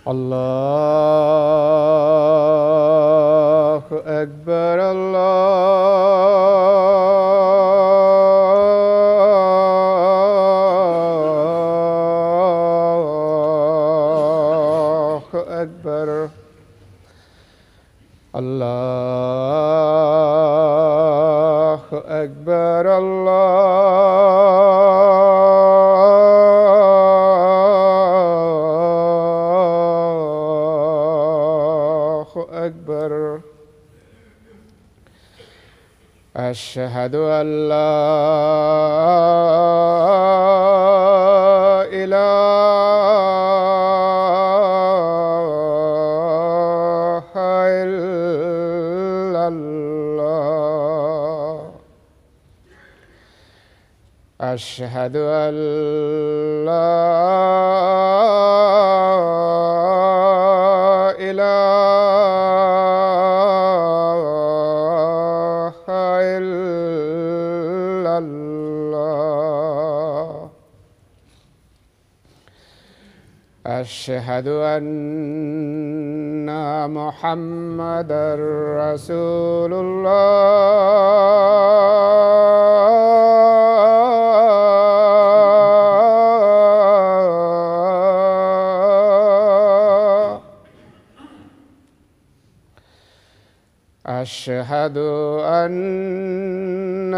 الله أكبر الله أكبر الله أكبر الله أكبر. أشهد أن لا إله إلا الله. أشهد أن لا إله إلا الله. أشهد أن محمدًا رسول الله. أشهد أن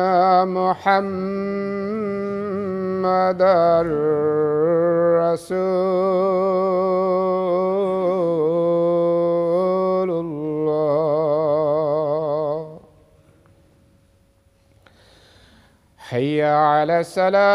محمدًا رسول الله. حي على الصلاة.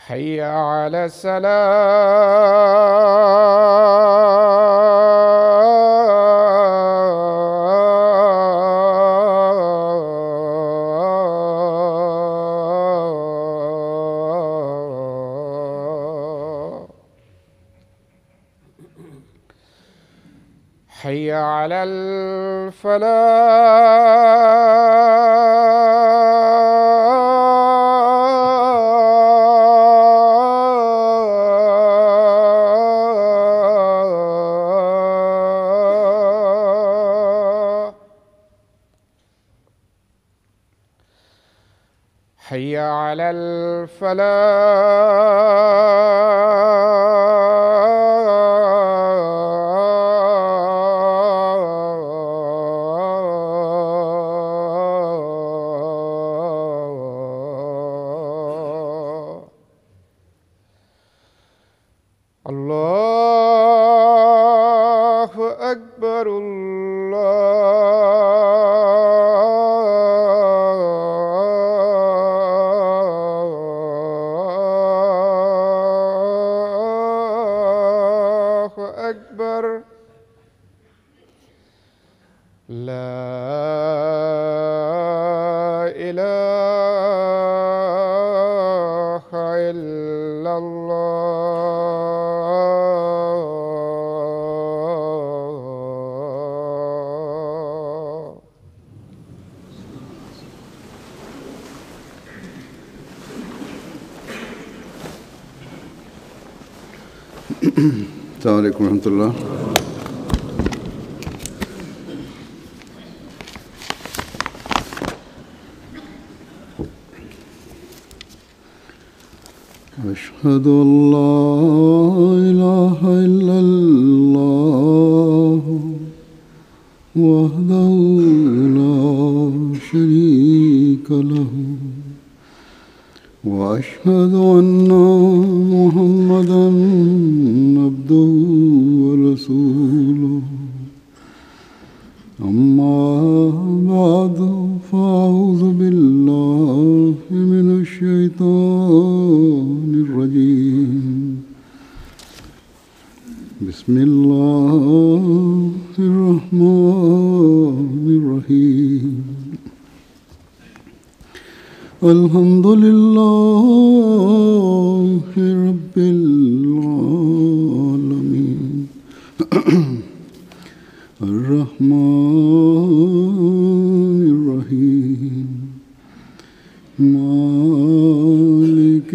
حي على الصلاة. حي على الفلاح. حي على الفلاح. الله أكبر الله أكبر. لا إله إلا الله. السلام عليكم ورحمة الله. أشهد أن لا إله إلا الله وحده لا شريك له وأشهد أن محمدًا عبده ورسوله. أما بعد فأعوذ بالله من الشيطان الرجيم. بسم الله الرحمن الرحيم. الحمد لله رب العالمين الرحمن الرحيم مالك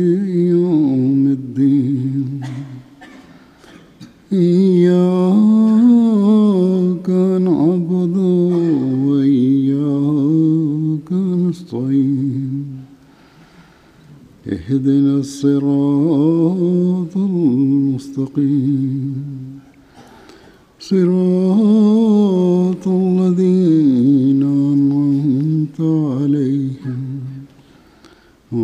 يوم الدين إياك نعبد وإياك نستعين اهدنا الصراط المستقيم صراط الذين أنعمت عليهم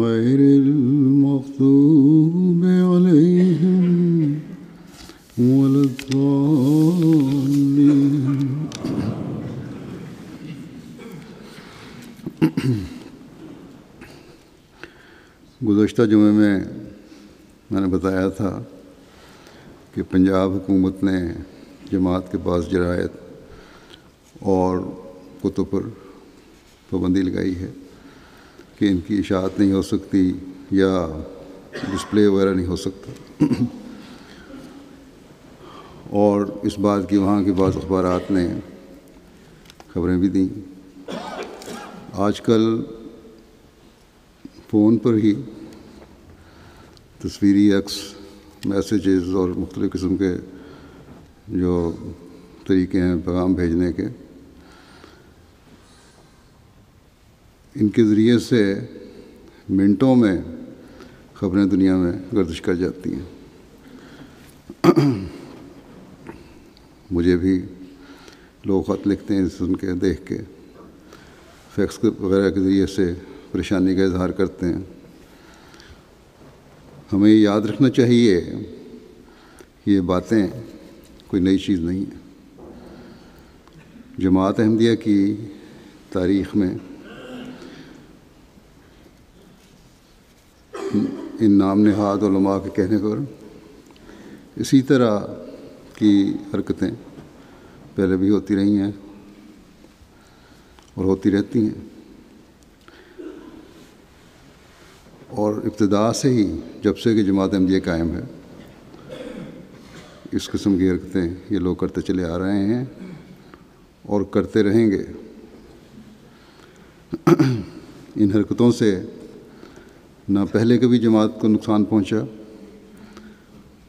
غير المغضوب عليهم ولا الضالين. گزشتہ جمعے میں نے بتایا تھا کہ پنجاب حکومت نے جماعت کے پاس جرائد اور کتب پر پابندی لگائی ہے کہ ان کی اشاعت نہیں ہو سکتی یا ڈسپلے وغیرہ نہیں ہو سکتا، اور اس بات کی وہاں کے بعض اخبارات نے خبریں بھی دیں۔ آج کل فون پر ہی تصویری عکس، میسیجز اور مختلف قسم کے جو طریقے ہیں پیغام بھیجنے کے، ان کے ذریعے سے منٹوں میں خبریں دنیا میں گردش کر جاتی ہیں۔ مجھے بھی لوگ خط لکھتے ہیں سن کے، دیکھ کے، فیکس وغیرہ کے ذریعے سے پریشانی کا اظہار کرتے ہیں۔ ہمیں یہ یاد رکھنا چاہیے کہ یہ باتیں کوئی نئی چیز نہیں ہے۔ جماعت احمدیہ کی تاریخ میں ان نام نہاد علماء کے کہنے پر اسی طرح کی حرکتیں پہلے بھی ہوتی رہی ہیں اور ہوتی رہتی ہیں، اور ابتدا سے ہی جب سے کہ جماعت احمدیہ قائم ہے اس قسم کی حرکتیں یہ لوگ کرتے چلے آ رہے ہیں اور کرتے رہیں گے۔ ان حرکتوں سے نہ پہلے کبھی جماعت کو نقصان پہنچا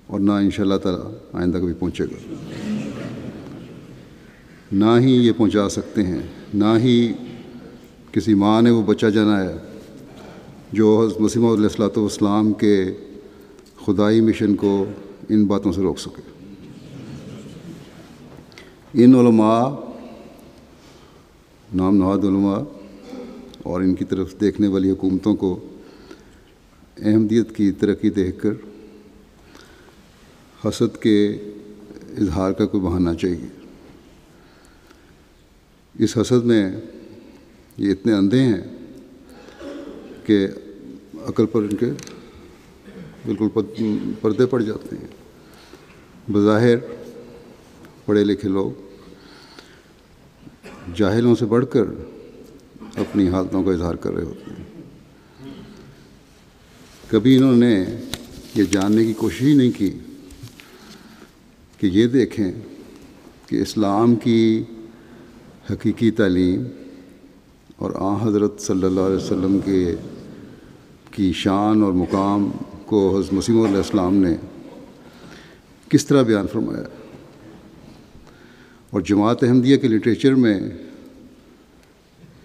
اور نہ انشاءاللہ تعالی آئندہ کبھی پہنچے گا، نہ ہی یہ پہنچا سکتے ہیں، نہ ہی کسی ماں نے وہ بچہ جنایا جو حضرت مسیح موعود علیہ السلام کے خدائی مشن کو ان باتوں سے روک سکے۔ ان علماء، نام نہاد علماء، اور ان کی طرف دیکھنے والی حکومتوں کو احمدیت کی ترقی دیکھ کر حسد کے اظہار کا کوئی بہانہ چاہیے۔ اس حسد میں یہ اتنے اندھے ہیں کہ عقل پر ان کے بالکل پردے پڑ جاتے ہیں۔ بظاہر پڑھے لکھے لوگ جاہلوں سے بڑھ کر اپنی حالتوں کا اظہار کر رہے ہوتے ہیں۔ کبھی انہوں نے یہ جاننے کی کوشش ہی نہیں کی کہ یہ دیکھیں کہ اسلام کی حقیقی تعلیم اور آن حضرت صلی اللہ علیہ وسلم کی شان اور مقام کو حضرت مسیح موعود علیہ السلام نے کس طرح بیان فرمایا، اور جماعت احمدیہ کے لٹریچر میں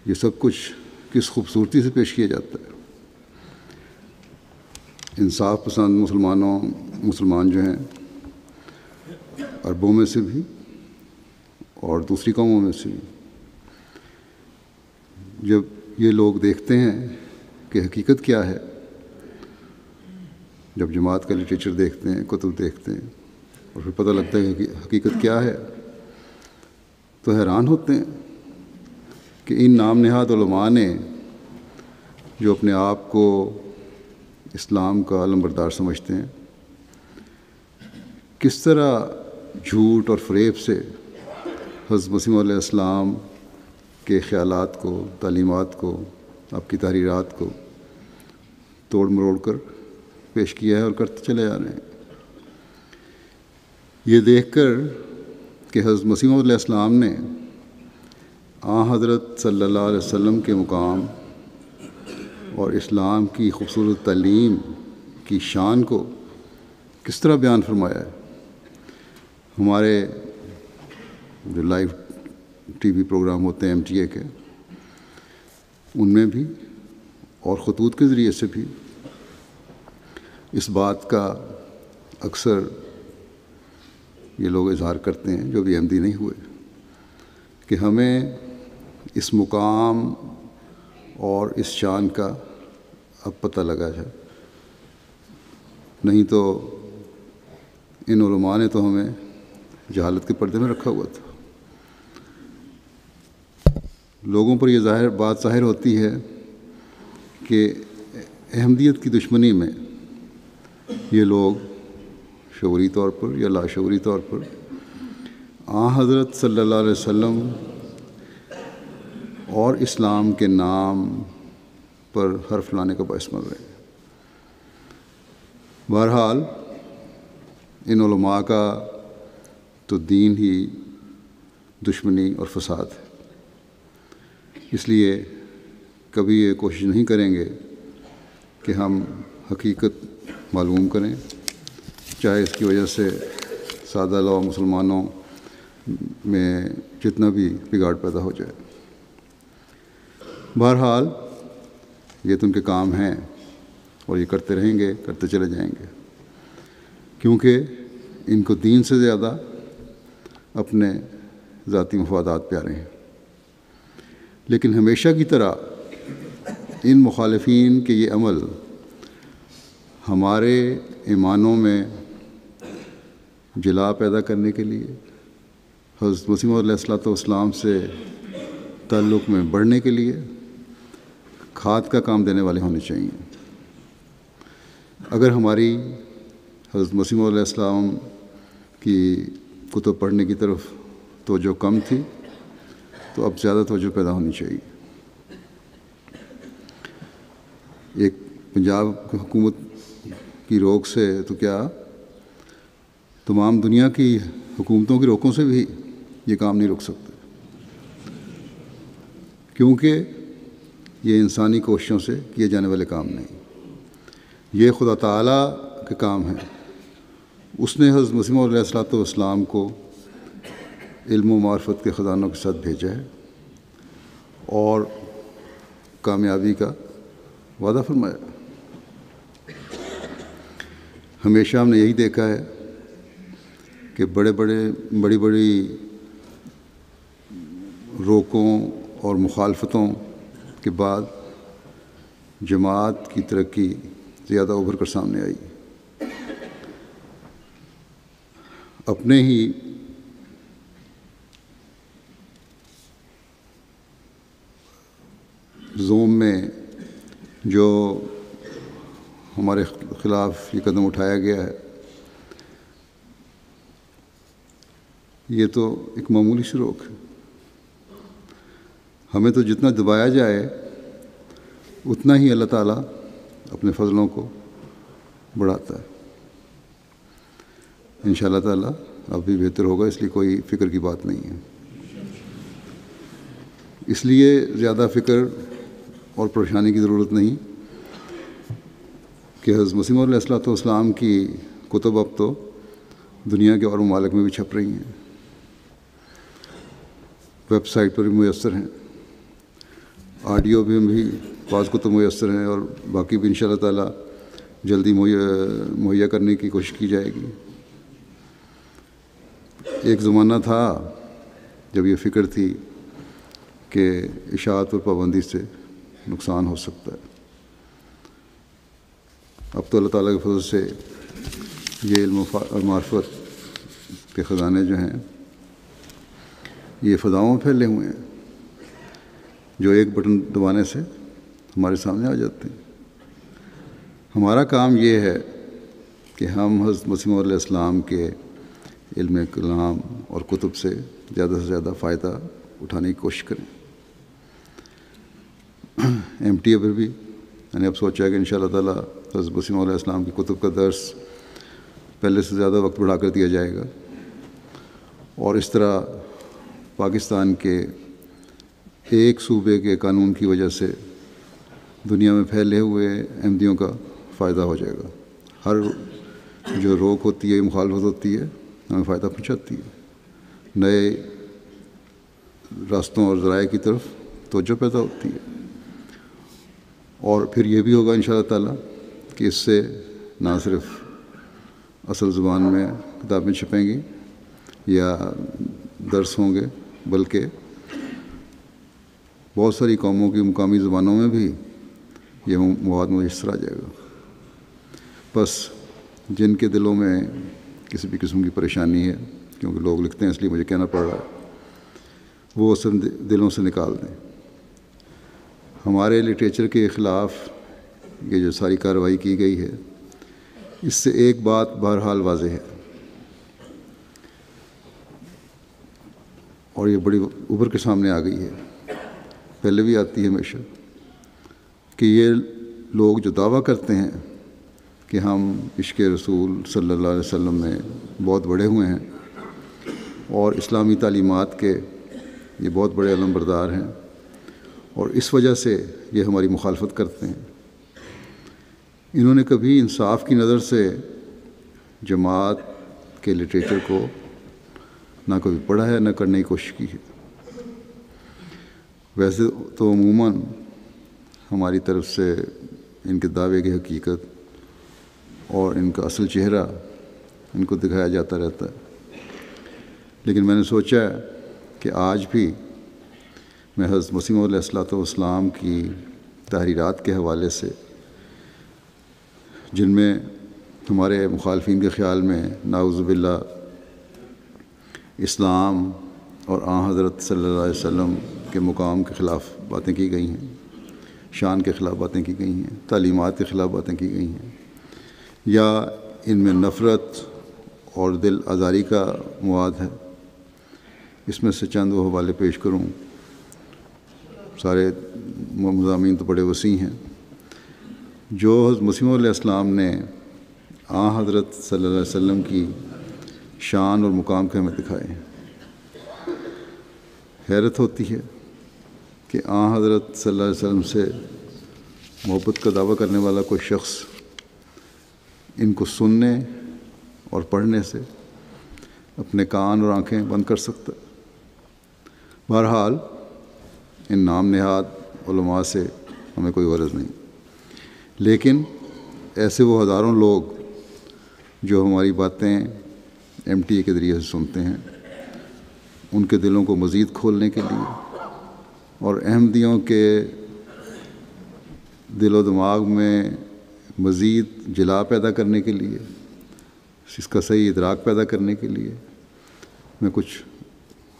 یہ سب کچھ کس خوبصورتی سے پیش کیا جاتا ہے۔ انصاف پسند مسلمان جو ہیں عربوں میں سے بھی اور دوسری قوموں میں سے بھی، جب یہ لوگ دیکھتے ہیں کہ حقیقت کیا ہے، جب جماعت کا لٹریچر دیکھتے ہیں، کتب دیکھتے ہیں، اور پھر پتہ لگتا ہے کہ حقیقت کیا ہے، تو حیران ہوتے ہیں کہ ان نام نہاد علماء نے جو اپنے آپ کو اسلام کا علمبردار سمجھتے ہیں، کس طرح جھوٹ اور فریب سے حضرت مسیح علیہ السلام کے خیالات کو، تعلیمات کو، آپ کی تحریرات کو توڑ مروڑ کر پیش کیا ہے اور کرتے چلے جا رہے ہیں۔ یہ دیکھ کر کہ حضرت مسیح موعود علیہ السلام نے حضرت صلی اللہ علیہ وسلم کے مقام اور اسلام کی خوبصورت تعلیم کی شان کو کس طرح بیان فرمایا ہے۔ ہمارے جو لائیو ٹی وی پروگرام ہوتے ہیں MTA کے، ان میں بھی اور خطوط کے ذریعے سے بھی اس بات کا اکثر یہ لوگ اظہار کرتے ہیں جو بھی احمدی نہیں ہوئے، کہ ہمیں اس مقام اور اس شان کا اب پتہ لگا ہے، نہیں تو ان علماء نے تو ہمیں جہالت کے پردے میں رکھا ہوا تھا۔ لوگوں پر یہ بات ظاہر ہوتی ہے کہ احمدیت کی دشمنی میں یہ لوگ شعوری طور پر یا لاشعوری طور پر حضرت صلی اللہ علیہ وسلم اور اسلام کے نام پر حرف لانے کا باعث بن رہے ہیں۔ بہرحال ان علماء کا تو دین ہی دشمنی اور فساد ہے، اس لیے کبھی یہ کوشش نہیں کریں گے کہ ہم حقیقت معلوم کریں، چاہے اس کی وجہ سے سادہ لو مسلمانوں میں جتنا بھی بگاڑ پیدا ہو جائے۔ بہرحال یہ تو ان کے کام ہیں اور یہ کرتے رہیں گے، کرتے چلے جائیں گے، کیونکہ ان کو دین سے زیادہ اپنے ذاتی مفادات پیارے ہیں۔ لیکن ہمیشہ کی طرح ان مخالفین کے یہ عمل ہمارے ایمانوں میں جلا پیدا کرنے کے لیے، حضرت مسیح موعود علیہ السلام سے تعلق میں بڑھنے کے لیے کھاد کا کام دینے والے ہونے چاہیے۔ اگر ہماری حضرت مسیح موعود علیہ السلام کی کتب پڑھنے کی طرف توجہ کم تھی تو اب زیادہ توجہ پیدا ہونی چاہیے۔ ایک پنجاب کی حکومت کی روک سے تو کیا تمام دنیا کی حکومتوں کی روکوں سے بھی یہ کام نہیں رک سکتے، کیونکہ یہ انسانی کوششوں سے کیے جانے والے کام نہیں، یہ خدا تعالیٰ کے کام ہیں۔ اس نے حضرت مسیح موعود علیہ السلام کو علم و معرفت کے خزانوں کے ساتھ بھیجا ہے اور کامیابی کا وعدہ فرمایا۔ ہمیشہ ہم نے یہی دیکھا ہے کہ بڑی بڑی روکوں اور مخالفتوں کے بعد جماعت کی ترقی زیادہ ابھر کر سامنے آئی۔ اپنے ہی زوم میں جو ہمارے خلاف یہ قدم اٹھایا گیا ہے، یہ تو ایک معمولی سی روک ہے۔ ہمیں تو جتنا دبایا جائے اتنا ہی اللہ تعالیٰ اپنے فضلوں کو بڑھاتا ہے۔ انشاءاللہ تعالیٰ اب بھی بہتر ہوگا، اس لیے کوئی فکر کی بات نہیں ہے۔ اس لیے زیادہ فکر اور پریشانی کی ضرورت نہیں کہ حضرت مسیح موعود علیہ السلام کی کتب اب تو دنیا کے اور ممالک میں بھی چھپ رہی ہیں، ویب سائٹ پر بھی میسر ہیں، آڈیو بھی بعض کتب میسر ہیں، اور باقی بھی انشاءاللہ تعالیٰ جلدی مہیا کرنے کی کوشش کی جائے گی۔ ایک زمانہ تھا جب یہ فکر تھی کہ اشاعت اور پابندی سے نقصان ہو سکتا ہے۔ اب تو اللہ تعالیٰ کے فضل سے یہ علم اور معرفت کے خزانے جو ہیں یہ فضاؤں میں پھیلے ہوئے ہیں، جو ایک بٹن دبانے سے ہمارے سامنے آ جاتے ہیں۔ ہمارا کام یہ ہے کہ ہم حضرت مسیح موعود علیہ السلام کے علم کلام اور کتب سے زیادہ فائدہ اٹھانے کی کوشش کریں۔ MTA پر بھی میں نے اب سوچا کہ انشاءاللہ تعالیٰ حضرت مسیح علیہ السلام کی کتب کا درس پہلے سے زیادہ وقت بڑھا کر دیا جائے گا، اور اس طرح پاکستان کے ایک صوبے کے قانون کی وجہ سے دنیا میں پھیلے ہوئے احمدیوں کا فائدہ ہو جائے گا۔ ہر جو روک ہوتی ہے، مخالفت ہوتی ہے، ہمیں فائدہ پہنچاتی ہے، نئے راستوں اور ذرائع کی طرف توجہ پیدا ہوتی ہے، اور پھر یہ بھی ہوگا انشاءاللہ تعالیٰ کہ اس سے نہ صرف اصل زبان میں کتابیں چھپیں گی یا درس ہوں گے، بلکہ بہت ساری قوموں کی مقامی زبانوں میں بھی یہ مواد میسر آ جائے گا۔ بس جن کے دلوں میں کسی بھی قسم کی پریشانی ہے، کیونکہ لوگ لکھتے ہیں اس لیے مجھے کہنا پڑ رہا ہے، وہ سب دلوں سے نکال دیں۔ ہمارے لٹریچر کے خلاف یہ جو ساری کارروائی کی گئی ہے، اس سے ایک بات بہرحال واضح ہے، اور یہ بڑی ابھر کے سامنے آ گئی ہے، پہلے بھی آتی ہے ہمیشہ، کہ یہ لوگ جو دعویٰ کرتے ہیں کہ ہم عشق رسول صلی اللہ علیہ وسلم میں بہت بڑے ہوئے ہیں اور اسلامی تعلیمات کے یہ بہت بڑے علم بردار ہیں، اور اس وجہ سے یہ ہماری مخالفت کرتے ہیں، انہوں نے کبھی انصاف کی نظر سے جماعت کے لٹریچر کو نہ کبھی پڑھا ہے، نہ کرنے کی کوشش کی ہے۔ ویسے تو عموماً ہماری طرف سے ان کے دعوے کی حقیقت اور ان کا اصل چہرہ ان کو دکھایا جاتا رہتا ہے، لیکن میں نے سوچا کہ آج بھی میں حضرت مسیح علیہ السلام کی تحریرات کے حوالے سے، جن میں ہمارے مخالفین کے خیال میں نعوذ باللہ اسلام اور آن حضرت صلی اللہ علیہ وسلم کے مقام کے خلاف باتیں کی گئی ہیں، شان کے خلاف باتیں کی گئی ہیں، تعلیمات کے خلاف باتیں کی گئی ہیں، یا ان میں نفرت اور دل آزاری کا مواد ہے، اس میں سے چند وہ حوالے پیش کروں۔ سارے مضامین تو بڑے وسیع ہیں۔ جو حضرت مسیح علیہ السلام نے آن حضرت صلی اللہ علیہ وسلم کی شان اور مقام کے ہمیں دکھائے ہیں، حیرت ہوتی ہے کہ آن حضرت صلی اللہ علیہ وسلم سے محبت کا دعویٰ کرنے والا کوئی شخص ان کو سننے اور پڑھنے سے اپنے کان اور آنکھیں بند کر سکتا ہے۔ بہرحال ان نام نہاد علماء سے ہمیں کوئی غرض نہیں، لیکن ایسے وہ ہزاروں لوگ جو ہماری باتیں MTA کے ذریعے سے سنتے ہیں، ان کے دلوں کو مزید کھولنے کے لیے اور احمدیوں کے دل و دماغ میں مزید جلا پیدا کرنے کے لیے، اس کا صحیح ادراک پیدا کرنے کے لیے میں کچھ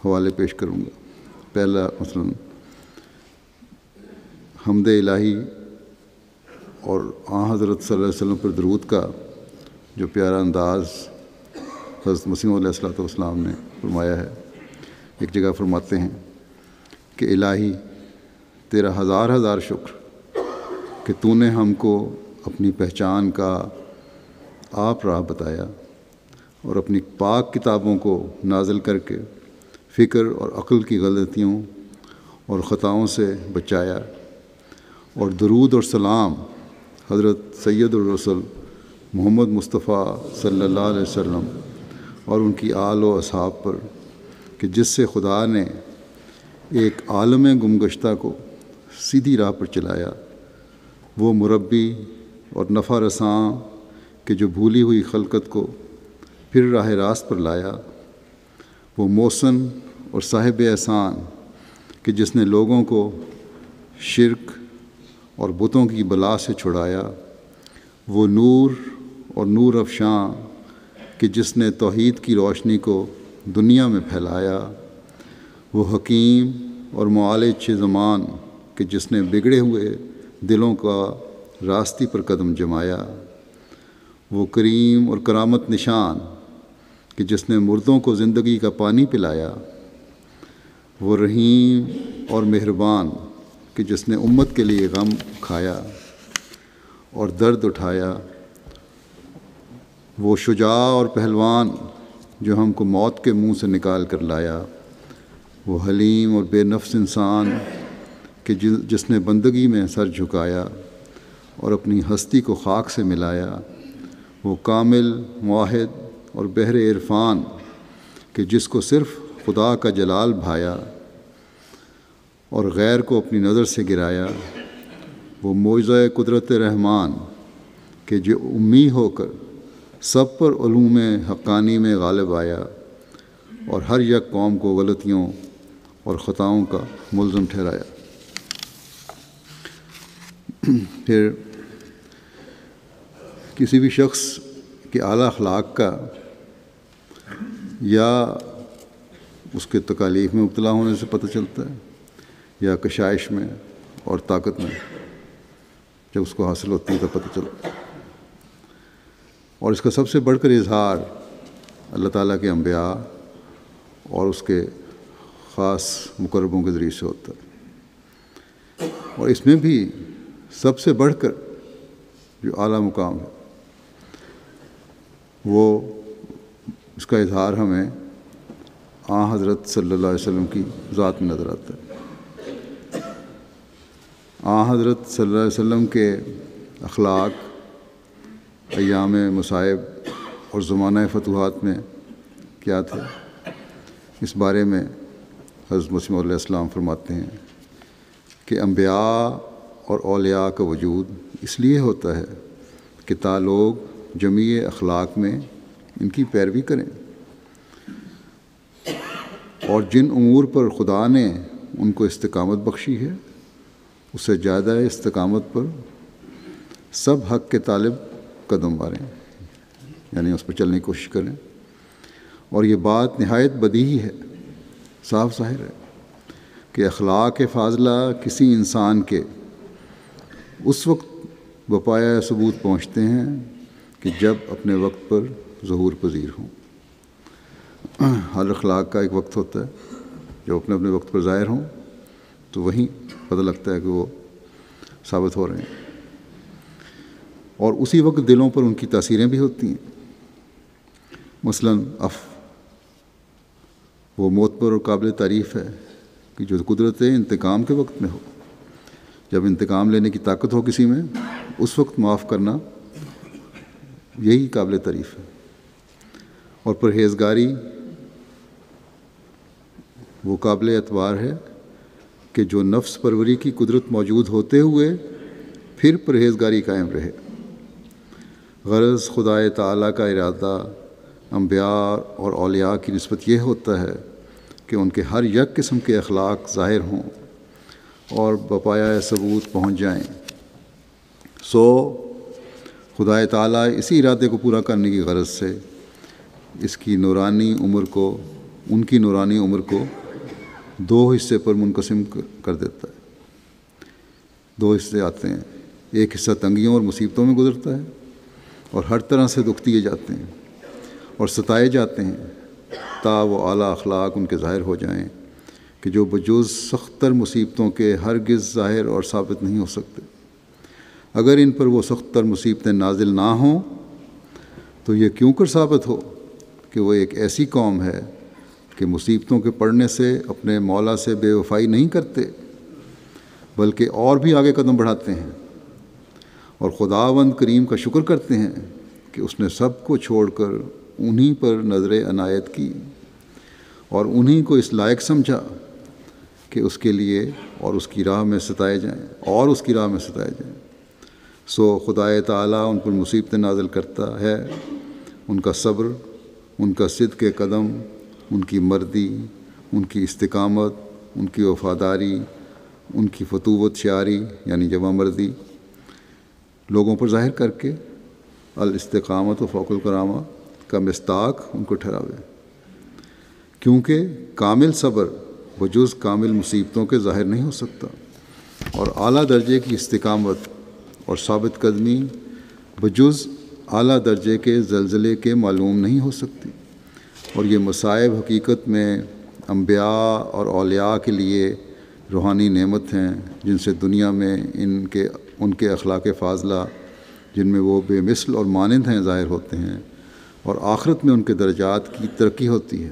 حوالے پیش کروں گا۔ پہلا مثلا حمد الہی اور آن حضرت صلی اللہ علیہ وسلم پر درود کا جو پیارا انداز حضرت مسیح علیہ السلام نے فرمایا ہے۔ ایک جگہ فرماتے ہیں کہ الہی تیرا ہزار ہزار شکر کہ تو نے ہم کو اپنی پہچان کا آپ راہ بتایا اور اپنی پاک کتابوں کو نازل کر کے فکر اور عقل کی غلطیوں اور خطاؤں سے بچایا، اور درود اور سلام حضرت سید الرسل محمد مصطفیٰ صلی اللہ علیہ وسلم اور ان کی آل و اصحاب پر کہ جس سے خدا نے ایک عالم گمگشتہ کو سیدھی راہ پر چلایا، وہ مربی اور نفع رساں کہ جو بھولی ہوئی خلقت کو پھر راہ راست پر لایا، وہ محسن اور صاحب احسان کہ جس نے لوگوں کو شرک اور بتوں کی بلا سے چھڑایا، وہ نور اور نور افشاں کہ جس نے توحید کی روشنی کو دنیا میں پھیلایا، وہ حکیم اور معالج زمان کہ جس نے بگڑے ہوئے دلوں کا راستی پر قدم جمایا، وہ کریم اور کرامت نشان کہ جس نے مردوں کو زندگی کا پانی پلایا، وہ رحیم اور مہربان کہ جس نے امت کے لیے غم کھایا، اور درد اٹھایا، وہ شجاع اور پہلوان جو ہم کو موت کے منہ سے نکال کر لایا، وہ حلیم اور بے نفس انسان کہ جس نے بندگی میں سر جھکایا اور اپنی ہستی کو خاک سے ملایا، وہ کامل موحد اور بحر عرفان کہ جس کو صرف خدا کا جلال بھایا اور غیر کو اپنی نظر سے گرایا، وہ معجزہ قدرت رحمان کہ جو امی ہو کر سب پر علوم حقانی میں غالب آیا اور ہر یک قوم کو غلطیوں اور خطاؤں کا ملزم ٹھہرایا۔ پھر کسی بھی شخص کے اعلیٰ اخلاق کا یا اس کے تکالیف میں مبتلا ہونے سے پتہ چلتا ہے، یا کشائش میں اور طاقت میں جب اس کو حاصل ہوتی ہے تو پتہ چلتا ہے۔ اور اس کا سب سے بڑھ کر اظہار اللہ تعالیٰ کے انبیاء اور اس کے خاص مقربوں کے ذریعے سے ہوتا ہے، اور اس میں بھی سب سے بڑھ کر جو اعلیٰ مقام ہے وہ اس کا اظہار ہمیں حضرت صلی اللہ علیہ وسلم کی ذات میں نظر آتا ہے۔ حضرت صلی اللہ علیہ وسلم کے اخلاق ایام مصائب اور زمانہ فتوحات میں کیا تھے، اس بارے میں حضرت مسیح علیہ السلام فرماتے ہیں کہ انبیاء اور اولیاء کا وجود اس لیے ہوتا ہے کہ تا لوگ جمیع اخلاق میں ان کی پیروی کریں، اور جن امور پر خدا نے ان کو استقامت بخشی ہے اس سے زیادہ استقامت پر سب حق کے طالب قدم ماریں، یعنی اس پر چلنے کی کوشش کریں۔ اور یہ بات نہایت بدیہی ہے، صاف ظاہر ہے کہ اخلاق فاضلہ کسی انسان کے اس وقت بپایا ثبوت پہنچتے ہیں کہ جب اپنے وقت پر ظہور پذیر ہوں۔ ہر اخلاق کا ایک وقت ہوتا ہے، جب اپنے وقت پر ظاہر ہوں تو وہیں پتہ لگتا ہے کہ وہ ثابت ہو رہے ہیں، اور اسی وقت دلوں پر ان کی تاثیریں بھی ہوتی ہیں۔ مثلاً وہ معتبر اور قابل تعریف ہے کہ جو قدرت انتقام کے وقت میں ہو، جب انتقام لینے کی طاقت ہو کسی میں، اس وقت معاف کرنا یہی قابل تعریف ہے۔ اور پرہیزگاری وہ قابل اعتبار ہے کہ جو نفس پروری کی قدرت موجود ہوتے ہوئے پھر پرہیزگاری قائم رہے۔ غرض خدا تعالیٰ کا ارادہ انبیاء اور اولیاء کی نسبت یہ ہوتا ہے کہ ان کے ہر یک قسم کے اخلاق ظاہر ہوں اور بپایا ثبوت پہنچ جائیں۔ خدا تعالیٰ اسی ارادے کو پورا کرنے کی غرض سے ان کی نورانی عمر کو دو حصے پر منقسم کر دیتا ہے۔ دو حصے آتے ہیں، ایک حصہ تنگیوں اور مصیبتوں میں گزرتا ہے اور ہر طرح سے دکھ دیے جاتے ہیں اور ستائے جاتے ہیں تا وہ اعلیٰ اخلاق ان کے ظاہر ہو جائیں کہ جو بجز سخت تر مصیبتوں کے ہرگز ظاہر اور ثابت نہیں ہو سکتے۔ اگر ان پر وہ سخت تر مصیبتیں نازل نہ ہوں تو یہ کیوں کر ثابت ہو کہ وہ ایک ایسی قوم ہے کہ مصیبتوں کے پڑنے سے اپنے مولا سے بے وفائی نہیں کرتے بلکہ اور بھی آگے قدم بڑھاتے ہیں، اور خداوند کریم کا شکر کرتے ہیں کہ اس نے سب کو چھوڑ کر انہی پر نظر عنایت کی اور انہی کو اس لائق سمجھا کہ اس کے لیے اور اس کی راہ میں ستائے جائیں۔ خدا تعالیٰ ان پر مصیبتیں نازل کرتا ہے، ان کا صبر، ان کا صدق قدم، ان کی مردی، ان کی استقامت، ان کی وفاداری، ان کی فتوت شعاری یعنی جوان مردی لوگوں پر ظاہر کر کے الاستقامت و فوق الکرامہ کا مصداق ان کو ٹھہراوے، کیونکہ کامل صبر بجز کامل مصیبتوں کے ظاہر نہیں ہو سکتا، اور اعلیٰ درجے کی استقامت اور ثابت قدمی بجز اعلیٰ درجے کے زلزلے کے معلوم نہیں ہو سکتی، اور یہ مصائب حقیقت میں انبیاء اور اولیاء کے لیے روحانی نعمت ہیں جن سے دنیا میں ان کے اخلاق فاضلہ جن میں وہ بے مثل اور مانند ہیں ظاہر ہوتے ہیں، اور آخرت میں ان کے درجات کی ترقی ہوتی ہے۔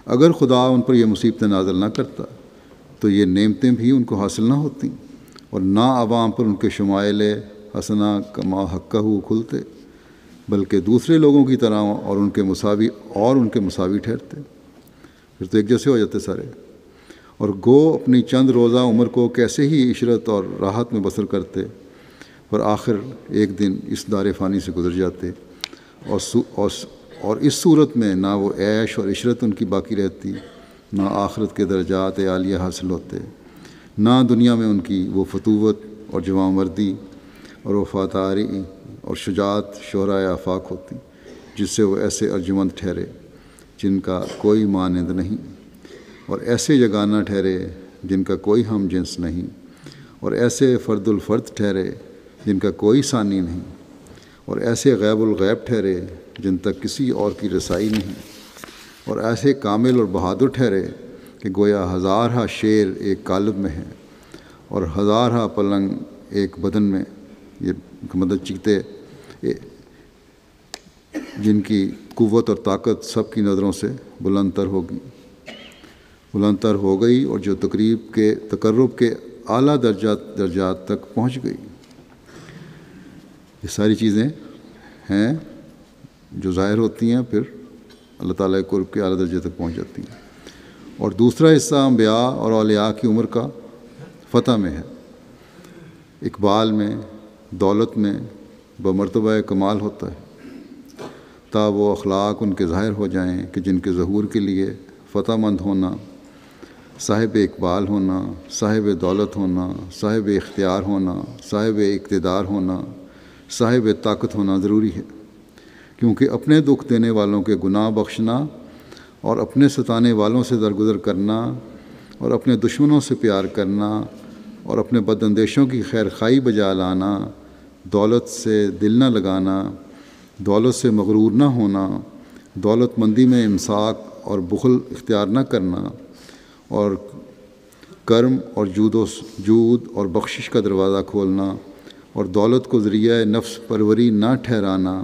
اگر خدا ان پر یہ مصیبتیں نازل نہ کرتا تو یہ نعمتیں بھی ان کو حاصل نہ ہوتیں، اور نہ عوام پر ان کے شمائل حسنہ کما حقہ کھلتے، بلکہ دوسرے لوگوں کی طرح اور ان کے مساوی ٹھہرتے، پھر تو ایک جیسے ہو جاتے سارے۔ اور گو اپنی چند روزہ عمر کو کیسے ہی عشرت اور راحت میں بسر کرتے، پر آخر ایک دن اس دار فانی سے گزر جاتے، اور اس صورت میں نہ وہ عیش اور عشرت ان کی باقی رہتی، نہ آخرت کے درجات عالیہ حاصل ہوتے، نہ دنیا میں ان کی وہ فتوت اور جوان مردی اور وفاداری اور شجاعت شہرائے آفاق ہوتی جس سے وہ ایسے ارجمند ٹھہرے جن کا کوئی مانند نہیں، اور ایسے یگانہ ٹھہرے جن کا کوئی ہم جنس نہیں، اور ایسے فرد الفرد ٹھہرے جن کا کوئی ثانی نہیں، اور ایسے غیب الغیب ٹھہرے جن تک کسی اور کی رسائی نہیں، اور ایسے کامل اور بہادر ٹھہرے کہ گویا ہزارہ شیر ایک قالب میں ہیں، اور ہزارہ پلنگ ایک بدن میں، یہ مدد چیتے جن کی قوت اور طاقت سب کی نظروں سے بلند تر ہو گئی، اور جو تقرب کے اعلیٰ درجات تک پہنچ گئی۔ یہ ساری چیزیں ہیں جو ظاہر ہوتی ہیں، پھر اللہ تعالیٰ کے قرب کے اعلیٰ درجے تک پہنچ جاتی ہیں۔ اور دوسرا حصہ انبیاء اور اولیاء کی عمر کا فتح میں ہے، اقبال میں، دولت میں بمرتبہ کمال ہوتا ہے، تا وہ اخلاق ان کے ظاہر ہو جائیں کہ جن کے ظہور کے لیے فتح مند ہونا، صاحب اقبال ہونا، صاحب دولت ہونا، صاحب اختیار ہونا، صاحب اقتدار ہونا، صاحب طاقت ہونا ضروری ہے، کیونکہ اپنے دکھ دینے والوں کے گناہ بخشنا اور اپنے ستانے والوں سے درگزر کرنا اور اپنے دشمنوں سے پیار کرنا اور اپنے بد اندیشوں کی خیر خواہی بجا لانا، دولت سے دل نہ لگانا، دولت سے مغرور نہ ہونا، دولت مندی میں امساک اور بخل اختیار نہ کرنا، اور کرم اور جود اور بخشش کا دروازہ کھولنا، اور دولت کو ذریعہ نفس پروری نہ ٹھہرانا،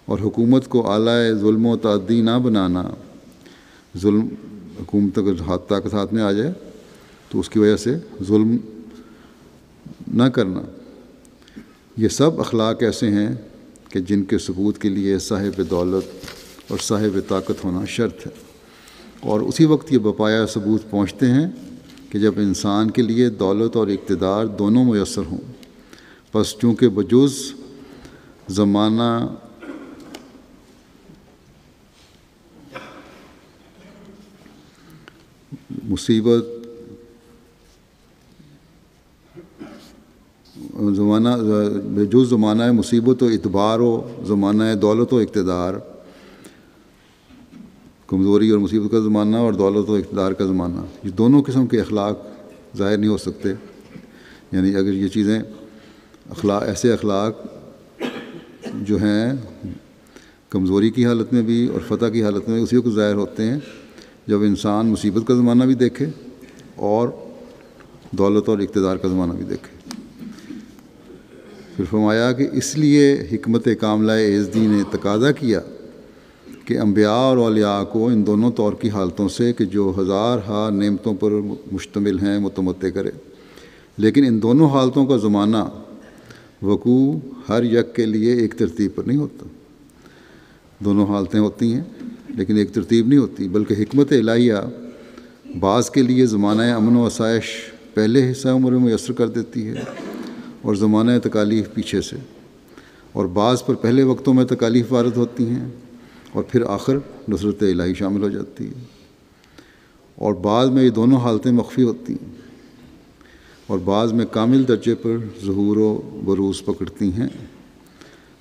اور حکومت کو آلائے ظلم و تعدی نہ بنانا۔ حکومت اگر طاقت ہاتھ میں آ جائے تو اس کی وجہ سے ظلم نہ کرنا، یہ سب اخلاق ایسے ہیں کہ جن کے ثبوت کے لیے صاحب دولت اور صاحب طاقت ہونا شرط ہے، اور اسی وقت یہ بپایا ثبوت پہنچتے ہیں کہ جب انسان کے لیے دولت اور اقتدار دونوں میسر ہوں۔ پس چونکہ بجز زمانہ زمانہ مصیبت و اعتبار و زمانہ دولت و اقتدار، کمزوری اور مصیبت کا زمانہ اور دولت و اقتدار کا زمانہ، یہ دونوں قسم کے اخلاق ظاہر نہیں ہو سکتے۔ یعنی اگر یہ چیزیں ایسے اخلاق جو ہیں کمزوری کی حالت میں بھی اور فتح کی حالت میں اسی وقت ظاہر ہوتے ہیں جب انسان مصیبت کا زمانہ بھی دیکھے اور دولت اور اقتدار کا زمانہ بھی دیکھے۔ پھر فرمایا کہ اس لیے حکمت کاملہ ایزدی نے تقاضا کیا کہ انبیاء اور اولیاء کو ان دونوں طور کی حالتوں سے کہ جو ہزارہا نعمتوں پر مشتمل ہیں متمتع کرے، لیکن ان دونوں حالتوں کا زمانہ وقوع ہر یک کے لیے ایک ترتیب پر نہیں ہوتا۔ دونوں حالتیں ہوتی ہیں لیکن ایک ترتیب نہیں ہوتی، بلکہ حکمت الہیہ بعض کے لیے زمانہ امن و آسائش پہلے حصہ عمر میں میسر کر دیتی ہے اور زمانہ تکالیف پیچھے سے، اور بعض پر پہلے وقتوں میں تکالیف وارد ہوتی ہیں اور پھر آخر نصرت الہی شامل ہو جاتی ہے، اور بعض میں یہ دونوں حالتیں مخفی ہوتی ہیں، اور بعض میں کامل درجے پر ظہور و بروز پکڑتی ہیں،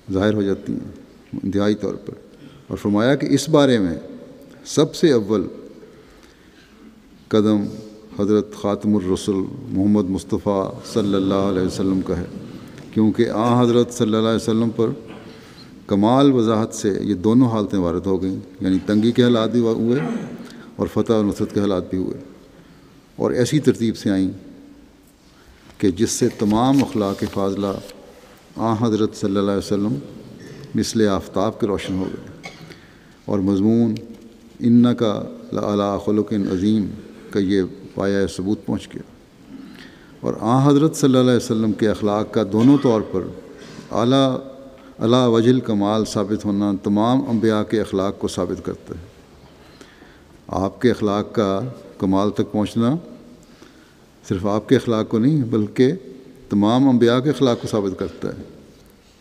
ظاہر ہو جاتی ہیں انتہائی طور پر۔ اور فرمایا کہ اس بارے میں سب سے اول قدم حضرت خاتم الرسل محمد مصطفیٰ صلی اللہ علیہ وسلم کا ہے، کیونکہ حضرت صلی اللہ علیہ وسلم پر کمال وضاحت سے یہ دونوں حالتیں وارد ہو گئیں، یعنی تنگی کے حالات بھی ہوئے اور فتح و نصرت کے حالات بھی ہوئے، اور ایسی ترتیب سے آئیں کہ جس سے تمام اخلاق فاضلہ حضرت صلی اللہ علیہ وسلم مثل آفتاب کے روشن ہو گئے، اور مضمون انکا لعلی خلق عظیم کا یہ پایہ ثبوت پہنچ گیا، اور حضرت صلی اللہ علیہ وسلم کے اخلاق کا دونوں طور پر اعلیٰ وجہ الکمال ثابت ہونا تمام انبیاء کے اخلاق کو ثابت کرتا ہے۔ آپ کے اخلاق کا کمال تک پہنچنا صرف آپ کے اخلاق کو نہیں بلکہ تمام انبیاء کے اخلاق کو ثابت کرتا ہے۔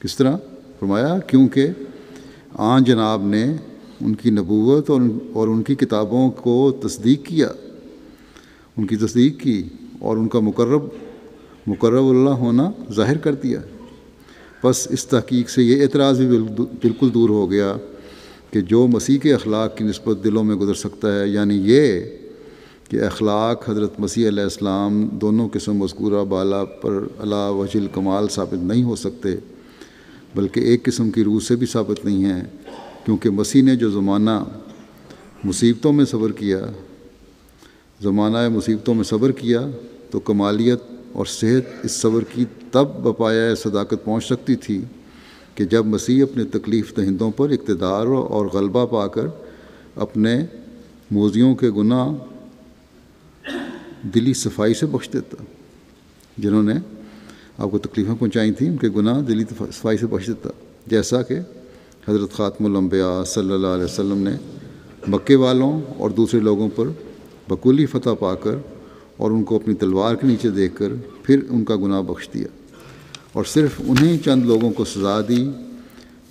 کس طرح؟ فرمایا کیونکہ جناب نے ان کی نبوت اور ان کی کتابوں کو تصدیق کیا، ان کی تصدیق کی اور ان کا مقرب اللہ ہونا ظاہر کر دیا۔ بس اس تحقیق سے یہ اعتراض بھی بالکل دور ہو گیا کہ جو مسیح کے اخلاق کی نسبت دلوں میں گزر سکتا ہے، یعنی یہ کہ اخلاق حضرت مسیح علیہ السلام دونوں قسم مذکورہ بالا پر اعلیٰ وجہ الکمال ثابت نہیں ہو سکتے، بلکہ ایک قسم کی روح سے بھی ثابت نہیں ہیں، کیونکہ مسیح نے جو زمانہ مصیبتوں میں صبر کیا تو کمالیت اور صحت اس صبر کی تب بپایہ صداقت پہنچ سکتی تھی کہ جب مسیح اپنے تکلیف دہندوں پر اقتدار اور غلبہ پا کر اپنے موذیوں کے گناہ دلی صفائی سے بخش دیتا، جنہوں نے آپ کو تکلیفیں پہنچائی تھیں ان کے گناہ دلی صفائی سے بخش دیتا، جیسا کہ حضرت خاتم الانبیاء صلی اللہ علیہ وسلم نے مکے والوں اور دوسرے لوگوں پر بکلی فتح پا کر اور ان کو اپنی تلوار کے نیچے دیکھ کر پھر ان کا گناہ بخش دیا، اور صرف انہیں چند لوگوں کو سزا دی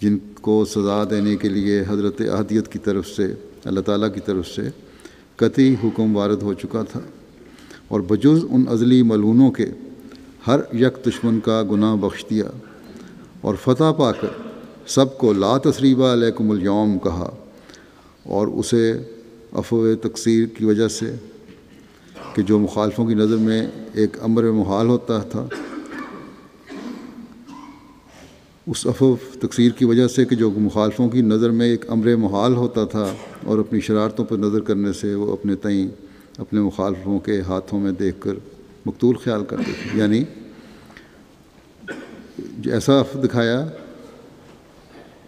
جن کو سزا دینے کے لیے حضرت احدیت کی طرف سے اللہ تعالیٰ کی طرف سے قطعی حکم وارد ہو چکا تھا، اور بجز ان ازلی ملعونوں کے ہر یک دشمن کا گناہ بخش دیا، اور فتح پا کر سب کو لا تثریب علیکم الیوم کہا، اور اسے عفو تقصیر کی وجہ سے کہ جو مخالفوں کی نظر میں ایک امر محال ہوتا تھا، اس عفو تقصیر کی وجہ سے کہ جو مخالفوں کی نظر میں ایک امر محال ہوتا تھا اور اپنی شرارتوں پر نظر کرنے سے وہ اپنے تئیں اپنے مخالفوں کے ہاتھوں میں دیکھ کر مقتول خیال کرتے تھے، یعنی ایسا عفو دکھایا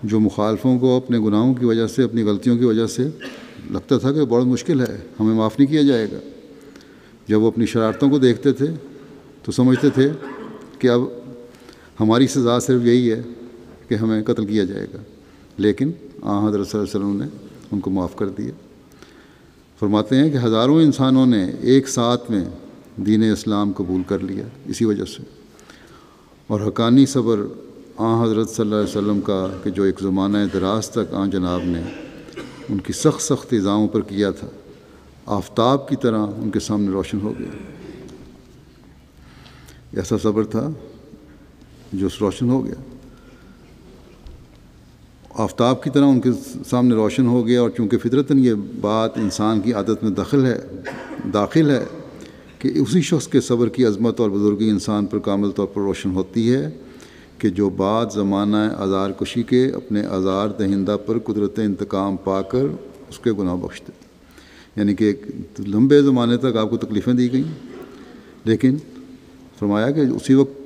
جو مخالفوں کو اپنے گناہوں کی وجہ سے اپنی غلطیوں کی وجہ سے لگتا تھا کہ بہت مشکل ہے، ہمیں معاف نہیں کیا جائے گا۔ جب وہ اپنی شرارتوں کو دیکھتے تھے تو سمجھتے تھے کہ اب ہماری سزا صرف یہی ہے کہ ہمیں قتل کیا جائے گا، لیکن حضرت صلی اللہ علیہ وسلم نے ان کو معاف کر دیا۔ فرماتے ہیں کہ ہزاروں انسانوں نے ایک ساتھ میں دین اسلام قبول کر لیا اسی وجہ سے، اور حقانی صبر حضرت صلی اللہ علیہ وسلم کا کہ جو ایک زمانہ دراز تک جناب نے ان کی سخت ایذاؤں پر کیا تھا، آفتاب کی طرح ان کے سامنے روشن ہو گیا۔ ایسا صبر تھا جو روشن ہو گیا، آفتاب کی طرح ان کے سامنے روشن ہو گیا، اور چونکہ فطرتاً یہ بات انسان کی عادت میں داخل ہے کہ اسی شخص کے صبر کی عظمت اور بزرگی انسان پر کامل طور پر روشن ہوتی ہے کہ جو بعد زمانہ آزار کشی کے اپنے آزار دہندہ پر قدرت انتقام پا کر اس کے گناہ بخشتے، یعنی کہ ایک لمبے زمانے تک آپ کو تکلیفیں دی گئیں، لیکن فرمایا کہ اسی وقت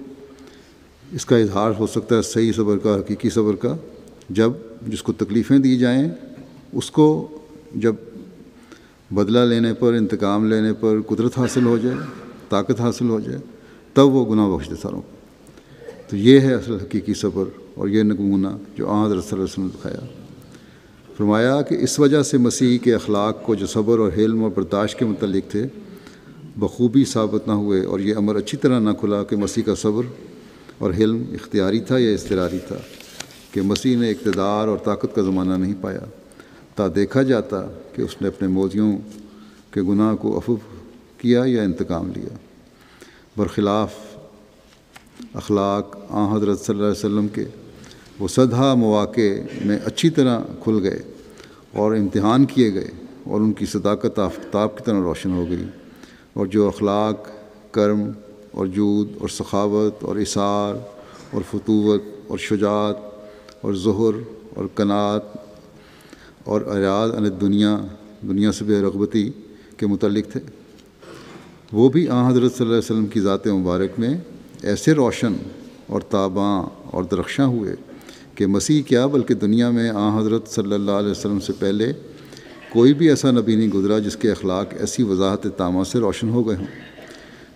اس کا اظہار ہو سکتا ہے صحیح صبر کا، حقیقی صبر کا، جب جس کو تکلیفیں دی جائیں اس کو جب بدلہ لینے پر، انتقام لینے پر قدرت حاصل ہو جائے، طاقت حاصل ہو جائے، تب وہ گناہ بخش دے ساروں کو۔ تو یہ ہے اصل حقیقی صبر، اور یہ نمونہ جو حضرت صلی اللہ علیہ وسلم نے دکھایا۔ فرمایا کہ اس وجہ سے مسیح کے اخلاق کو جو صبر اور حلم اور برداشت کے متعلق تھے بخوبی ثابت نہ ہوئے، اور یہ امر اچھی طرح نہ کھلا کہ مسیح کا صبر اور حلم اختیاری تھا یا اضطراری تھا، کہ مسیح نے اقتدار اور طاقت کا زمانہ نہیں پایا تا دیکھا جاتا کہ اس نے اپنے موذیوں کے گناہ کو عفو کیا یا انتقام لیا۔ برخلاف اخلاق حضرت صلی اللہ علیہ وسلم کے وہ صدہا مواقع میں اچھی طرح کھل گئے اور امتحان کیے گئے، اور ان کی صداقت آفتاب کی طرح روشن ہو گئی، اور جو اخلاق، کرم اور جود اور سخاوت اور اثار اور فتوت اور شجاعت اور ظہر اور قناعت اور اعراض عن دنیا سے بے رغبتی کے متعلق تھے، وہ بھی حضرت صلی اللہ علیہ وسلم کی ذات مبارک میں ایسے روشن اور تاباں اور درخشاں ہوئے کہ مسیح کیا بلکہ دنیا میں حضرت صلی اللہ علیہ وسلم سے پہلے کوئی بھی ایسا نبی نہیں گزرا جس کے اخلاق ایسی وضاحت تامہ سے روشن ہو گئے ہوں،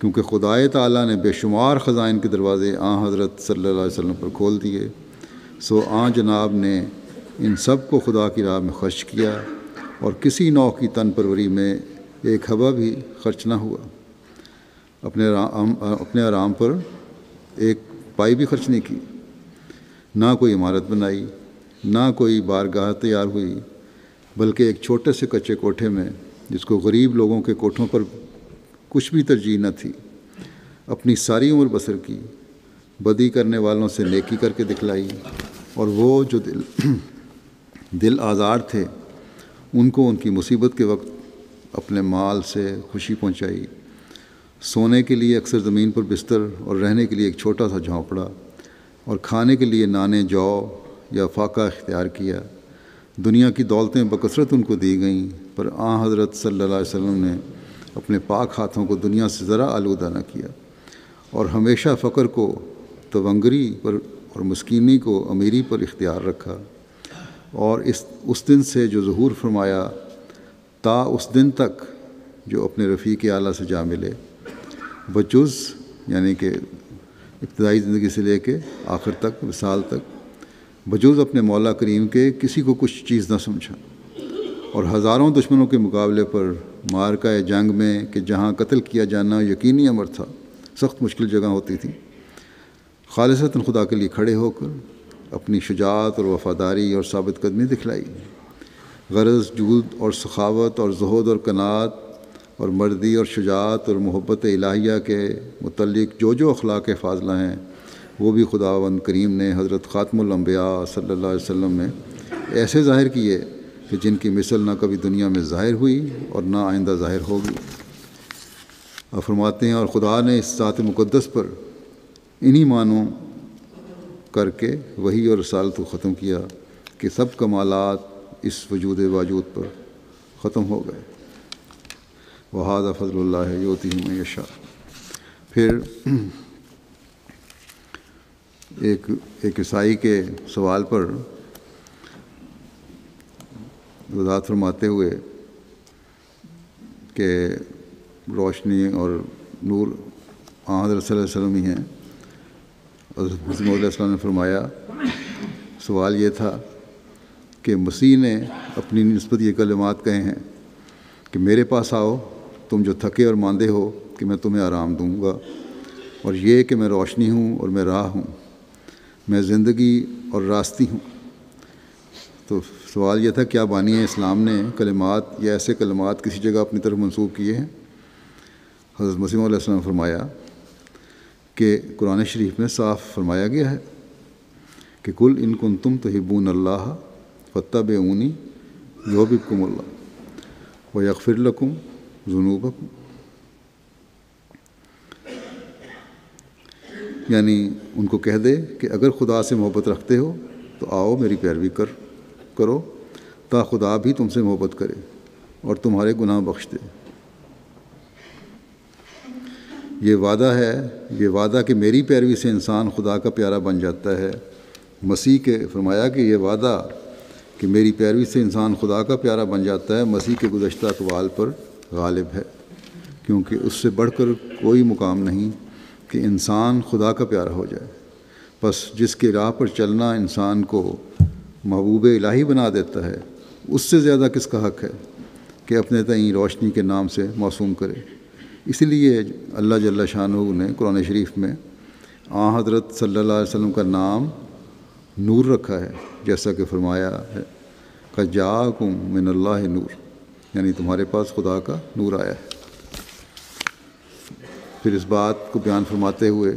کیونکہ خدائے تعالیٰ نے بے شمار خزائن کے دروازے حضرت صلی اللہ علیہ وسلم پر کھول دیے، سو جناب نے ان سب کو خدا کی راہ میں خرچ کیا اور کسی نوع کی تن پروری میں ایک حبہ بھی خرچ نہ ہوا، اپنے آرام پر ایک پائی بھی خرچ نہیں کی، نہ کوئی عمارت بنائی، نہ کوئی بارگاہ تیار ہوئی، بلکہ ایک چھوٹے سے کچے کوٹھے میں جس کو غریب لوگوں کے کوٹھوں پر کچھ بھی ترجیح نہ تھی، اپنی ساری عمر بسر کی، بدی کرنے والوں سے نیکی کر کے دکھلائی، اور وہ جو دل آزار تھے ان کو ان کی مصیبت کے وقت اپنے مال سے خوشی پہنچائی، سونے کے لیے اکثر زمین پر بستر اور رہنے کے لیے ایک چھوٹا سا جھونپڑا اور کھانے کے لیے نانے جو یا فاقہ اختیار کیا، دنیا کی دولتیں بکثرت ان کو دی گئیں، پر حضرت صلی اللہ علیہ وسلم نے اپنے پاک ہاتھوں کو دنیا سے ذرا آلودہ نہ کیا، اور ہمیشہ فقر کو تونگری پر اور مسکینی کو امیری پر اختیار رکھا، اور اس دن سے جو ظہور فرمایا تا اس دن تک جو اپنے رفیق اعلیٰ سے جا ملے، بجز یعنی کہ ابتدائی زندگی سے لے کے آخر تک وصال تک بجز اپنے مولا کریم کے کسی کو کچھ چیز نہ سمجھا، اور ہزاروں دشمنوں کے مقابلے پر معرکہ جنگ میں کہ جہاں قتل کیا جانا یقینی امر تھا، سخت مشکل جگہ ہوتی تھی، خالصتاً خدا کے لیے کھڑے ہو کر اپنی شجاعت اور وفاداری اور ثابت قدمی دکھلائی، غرض جود اور سخاوت اور زہد اور قناعت اور مردی اور شجاعت اور محبت الہیہ کے متعلق جو اخلاق فاضلہ ہیں وہ بھی خداوند کریم نے حضرت خاتم الانبیاء صلی اللہ علیہ وسلم میں ایسے ظاہر کیے کہ جن کی مثل نہ کبھی دنیا میں ظاہر ہوئی اور نہ آئندہ ظاہر ہوگی۔ اور فرماتے ہیں اور خدا نے اس ذات مقدس پر انہی معنوں کر کے وحی اور رسالت کو ختم کیا کہ سب کمالات اس وجود واجود پر ختم ہو گئے۔ وَهَذَا فَضْلُ اللَّهِ يُؤْتِیہِ مَن یَشَاءُ۔ پھر ایک عیسائی کے سوال پر وضاحت فرماتے ہوئے کہ روشنی اور نور حضرت صلی اللہ علیہ وسلم ہی ہیں، حضرت مسیح علیہ السلام نے فرمایا، سوال یہ تھا کہ مسیح نے اپنی نسبت یہ کلمات کہے ہیں کہ میرے پاس آؤ تم جو تھکے اور ماندے ہو کہ میں تمہیں آرام دوں گا، اور یہ کہ میں روشنی ہوں اور میں راہ ہوں، میں زندگی اور راستی ہوں۔ تو سوال یہ تھا کیا بانی اسلام نے کلمات یا ایسے کلمات کسی جگہ اپنی طرف منسوب کیے ہیں؟ حضرت مسیح علیہ السلام نے فرمایا کہ قرآن شریف میں صاف فرمایا گیا ہے کہ کل ان کنتم تحبون اللہ فاتبعونی یحببکم اللہ ویغفر لکم ذنوبکم، یعنی ان کو کہہ دے کہ اگر خدا سے محبت رکھتے ہو تو آؤ میری پیروی کرو تا خدا بھی تم سے محبت کرے اور تمہارے گناہ بخش دے۔ یہ وعدہ کہ میری پیروی سے انسان خدا کا پیارا بن جاتا ہے۔ مسیح کے فرمایا کہ یہ وعدہ کہ میری پیروی سے انسان خدا کا پیارا بن جاتا ہے مسیح کے گزشتہ اقوال پر غالب ہے، کیونکہ اس سے بڑھ کر کوئی مقام نہیں کہ انسان خدا کا پیارا ہو جائے۔ بس جس کی راہ پر چلنا انسان کو محبوب الہی بنا دیتا ہے، اس سے زیادہ کس کا حق ہے کہ اپنے تئیں روشنی کے نام سے موسوم کرے۔ اسی لیے اللہ جل شانہ نے قرآن شریف میں حضرت صلی اللہ علیہ وسلم کا نام نور رکھا ہے، جیسا کہ فرمایا ہے قد جاءکم من اللہ نور، یعنی تمہارے پاس خدا کا نور آیا ہے۔ پھر اس بات کو بیان فرماتے ہوئے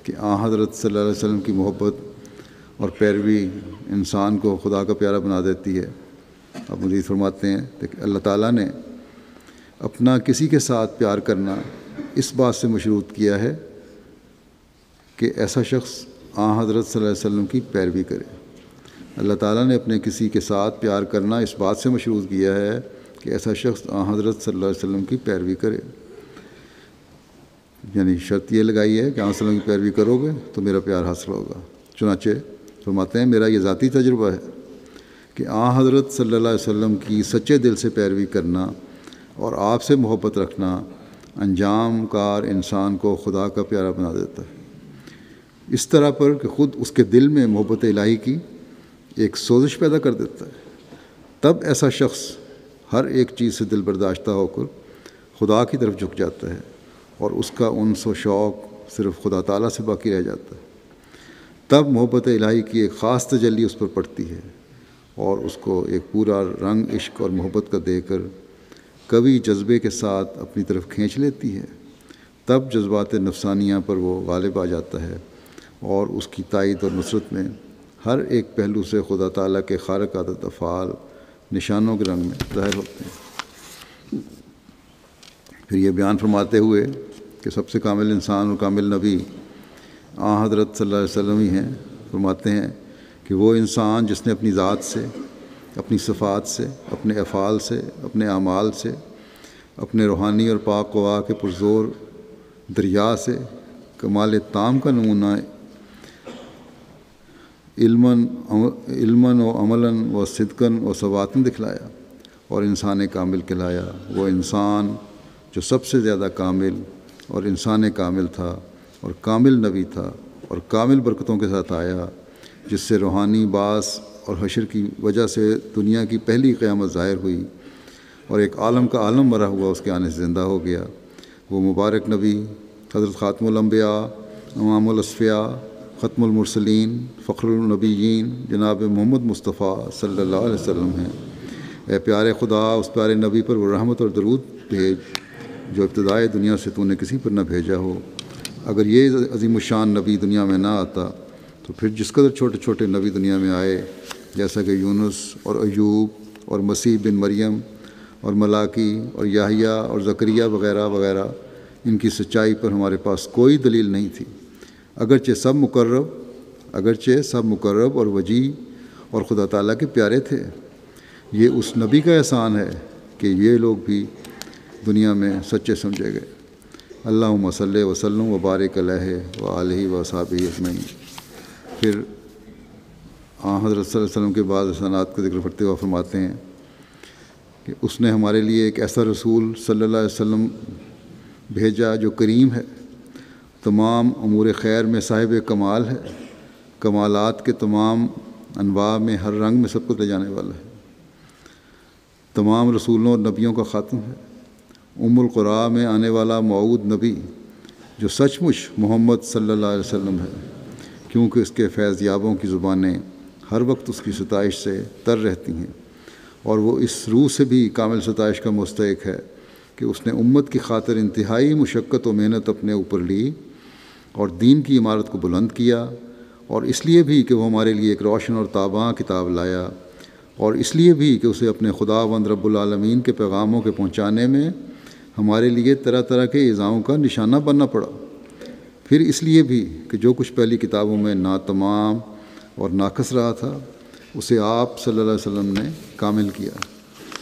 کہ حضرت صلی اللہ علیہ وسلم کی محبت اور پیروی انسان کو خدا کا پیارا بنا دیتی ہے، اب مزید فرماتے ہیں کہ اللہ تعالیٰ نے اپنا کسی کے ساتھ پیار کرنا اس بات سے مشروط کیا ہے کہ ایسا شخص حضرت صلی اللہ علیہ وسلم کی پیروی کرے۔ اللہ تعالیٰ نے اپنے کسی کے ساتھ پیار کرنا اس بات سے مشروط کیا ہے کہ ایسا شخص حضرت صلی اللہ علیہ وسلم کی پیروی کرے، یعنی شرط یہ لگائی ہے کہ صلی اللہ علیہ وسلم کی پیروی کرو گے تو میرا پیار حاصل ہوگا، چنانچہ فرماتے ہیں میرا یہ ذاتی تجربہ ہے کہ حضرت صلی اللہ علیہ وسلم کی سچے دل سے پیروی کرنا اور آپ سے محبت رکھنا انجام کار انسان کو خدا کا پیارا بنا دیتا ہے، اس طرح پر کہ خود اس کے دل میں محبت الہی کی ایک سوزش پیدا کر دیتا ہے۔ تب ایسا شخص ہر ایک چیز سے دل برداشتہ ہو کر خدا کی طرف جھک جاتا ہے اور اس کا انس و شوق صرف خدا تعالیٰ سے باقی رہ جاتا ہے۔ تب محبت الہی کی ایک خاص تجلی اس پر پڑتی ہے اور اس کو ایک پورا رنگ عشق اور محبت کا دے کر قوی جذبے کے ساتھ اپنی طرف کھینچ لیتی ہے۔ تب جذبات نفسانیہ پر وہ غالب آ جاتا ہے اور اس کی تائید اور نصرت میں ہر ایک پہلو سے خدا تعالیٰ کے خارق عادت افعال نشانوں کے رنگ میں ظاہر ہوتے ہیں۔ پھر یہ بیان فرماتے ہوئے کہ سب سے کامل انسان اور کامل نبی حضرت صلی اللہ علیہ وسلم ہی ہیں، فرماتے ہیں کہ وہ انسان جس نے اپنی ذات سے، اپنی صفات سے، اپنے افعال سے، اپنے اعمال سے، اپنے روحانی اور پاک قوا کے پرزور دریا سے کمال تام کا نمونہ علماً و عملاً و صدقاً و ثباتاً دکھلایا اور انسان کامل کہلایا۔ وہ انسان جو سب سے زیادہ کامل اور انسان کامل تھا اور کامل نبی تھا اور کامل برکتوں کے ساتھ آیا، جس سے روحانی باعث اور حشر کی وجہ سے دنیا کی پہلی قیامت ظاہر ہوئی اور ایک عالم کا عالم مرا ہوا اس کے آنے سے زندہ ہو گیا۔ وہ مبارک نبی حضرت خاتم الانبیاء، امام الاصفیاء، ختم المرسلین، فخر النبیین جناب محمد مصطفیٰ صلی اللہ علیہ وسلم ہیں۔ اے پیارے خدا، اس پیارے نبی پر وہ رحمت اور درود بھیج جو ابتدائے دنیا سے تو نے کسی پر نہ بھیجا ہو۔ اگر یہ عظیم الشان نبی دنیا میں نہ آتا تو پھر جس قدر چھوٹے چھوٹے نبی دنیا میں آئے، جیسا کہ یونس اور ایوب اور مسیح بن مریم اور ملاکی اور یحییٰ اور زکریا وغیرہ وغیرہ، ان کی سچائی پر ہمارے پاس کوئی دلیل نہیں تھی، اگرچہ سب مقرب اور وجیح اور خدا تعالیٰ کے پیارے تھے۔ یہ اس نبی کا احسان ہے کہ یہ لوگ بھی دنیا میں سچے سمجھے گئے۔ اللہم صلی وسلم وبارک علیہ وآلہ وصحبہ اجمعین۔ پھر حضرت صلی اللہ علیہ وسلم کے بعض احسانات کا ذکر کرتے ہوئے فرماتے ہیں کہ اس نے ہمارے لیے ایک ایسا رسول صلی اللہ علیہ وسلم بھیجا جو کریم ہے، تمام امور خیر میں صاحب کمال ہے، کمالات کے تمام انواع میں ہر رنگ میں سب کو لے جانے والا ہے، تمام رسولوں اور نبیوں کا خاتم ہے، القرآ میں آنے والا موعود نبی جو سچ مچ محمد صلی اللہ علیہ وسلم ہے، کیونکہ اس کے فیض یابوں کی زبانیں ہر وقت اس کی ستائش سے تر رہتی ہیں، اور وہ اس روح سے بھی کامل ستائش کا مستحق ہے کہ اس نے امت کی خاطر انتہائی مشقت و محنت اپنے اوپر لی اور دین کی عمارت کو بلند کیا، اور اس لیے بھی کہ وہ ہمارے لیے ایک روشن اور تاباں کتاب لایا، اور اس لیے بھی کہ اسے اپنے خداوند رب العالمین کے پیغاموں کے پہنچانے میں ہمارے لیے طرح طرح کے ایذاؤں کا نشانہ بننا پڑا، پھر اس لیے بھی کہ جو کچھ پہلی کتابوں میں ناتمام اور ناقص رہا تھا اسے آپ صلی اللہ علیہ وسلم نے کامل کیا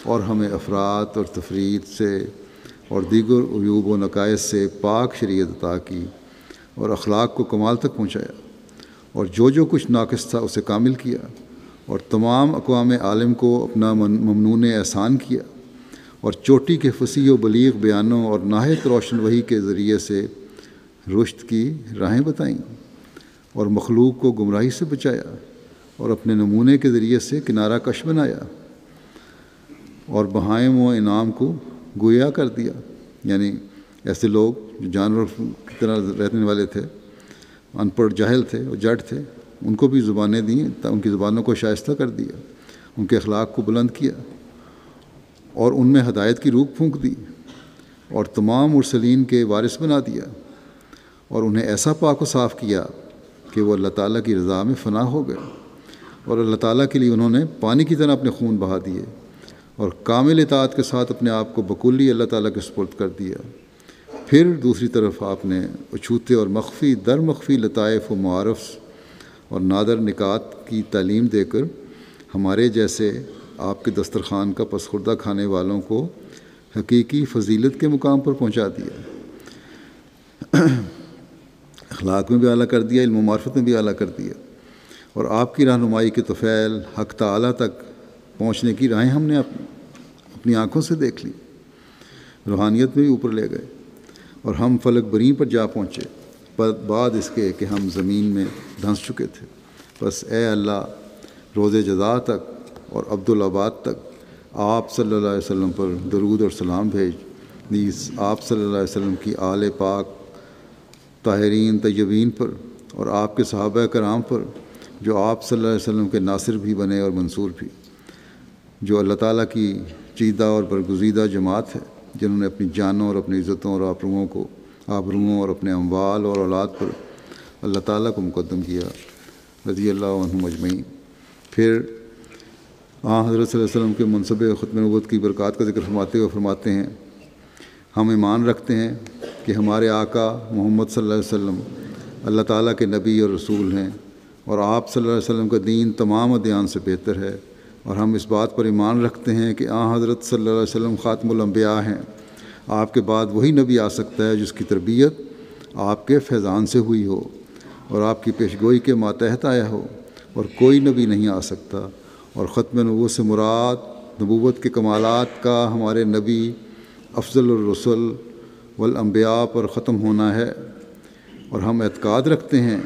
اور ہمیں افراط اور تفرید سے اور دیگر عیوب و نقائص سے پاک شریعت عطا کی اور اخلاق کو کمال تک پہنچایا، اور جو کچھ ناقص تھا اسے کامل کیا، اور تمام اقوام عالم کو اپنا ممنون احسان کیا، اور چوٹی کے فصیح و بلیغ بیانوں اور نہایت روشن وحی کے ذریعے سے رشد کی راہیں بتائیں، اور مخلوق کو گمراہی سے بچایا، اور اپنے نمونے کے ذریعے سے کنارہ کش بنایا، اور بہائم و انعام کو گویا کر دیا، یعنی ایسے لوگ جو جانور کی طرح رہنے والے تھے، ان پڑھ جاہل تھے اور جٹ تھے، ان کو بھی زبانیں دیں، ان کی زبانوں کو شائستہ کر دیا، ان کے اخلاق کو بلند کیا، اور ان میں ہدایت کی روح پھونک دی، اور تمام مرسلین کے وارث بنا دیا، اور انہیں ایسا پاک و صاف کیا کہ وہ اللہ تعالیٰ کی رضا میں فنا ہو گئے، اور اللہ تعالیٰ کے لیے انہوں نے پانی کی طرح اپنے خون بہا دیے، اور کامل اطاعت کے ساتھ اپنے آپ کو بکلی اللہ تعالیٰ کے سپرد کر دیا۔ پھر دوسری طرف آپ نے اچھوتے اور مخفی در مخفی لطائف و معارف اور نادر نکات کی تعلیم دے کر ہمارے جیسے آپ کے دسترخوان کا پسخوردہ کھانے والوں کو حقیقی فضیلت کے مقام پر پہنچا دیا، اخلاق میں بھی اعلیٰ کر دیا، علم و معرفت میں بھی اعلیٰ کر دیا، اور آپ کی رہنمائی کے طفیل حق تعالیٰ تک پہنچنے کی راہیں ہم نے اپنی آنکھوں سے دیکھ لی، روحانیت میں بھی اوپر لے گئے، اور ہم فلک بریں پر جا پہنچے بعد اس کے کہ ہم زمین میں دھنس چکے تھے۔ بس اے اللہ، روز جزا تک اور عبدالآباد تک آپ صلی اللہ علیہ وسلم پر درود اور سلام بھیج، نیز آپ صلی اللہ علیہ وسلم کی آل پاک طاہرین طیبین پر اور آپ کے صحابہ کرام پر، جو آپ صلی اللہ علیہ وسلم کے ناصر بھی بنے اور منصور بھی، جو اللہ تعالیٰ کی چیدہ اور برگزیدہ جماعت ہے، جنہوں نے اپنی جانوں اور اپنی عزتوں اور آبروؤں اور اپنے اموال اور اولاد پر اللہ تعالیٰ کو مقدم کیا، رضی اللہ عنہم اجمعین۔ پھر حضرت صلی اللہ علیہ وسلم کے منصب ختم نبوت کی برکات کا ذکر فرماتے ہوئے فرماتے ہیں، ہم ایمان رکھتے ہیں کہ ہمارے آقا محمد صلی اللہ علیہ وسلم اللہ تعالیٰ کے نبی اور رسول ہیں، اور آپ صلی اللہ علیہ وسلم کا دین تمام ادیان سے بہتر ہے، اور ہم اس بات پر ایمان رکھتے ہیں کہ حضرت صلی اللہ علیہ وسلم خاتم الانبیاء ہیں۔ آپ کے بعد وہی نبی آ سکتا ہے جس کی تربیت آپ کے فیضان سے ہوئی ہو اور آپ کی پیشگوئی کے ماتحت آیا ہو، اور کوئی نبی نہیں آ سکتا۔ اور ختم نبوت سے مراد نبوت کے کمالات کا ہمارے نبی افضل الرسل والانبیاء پر ختم ہونا ہے، اور ہم اعتقاد رکھتے ہیں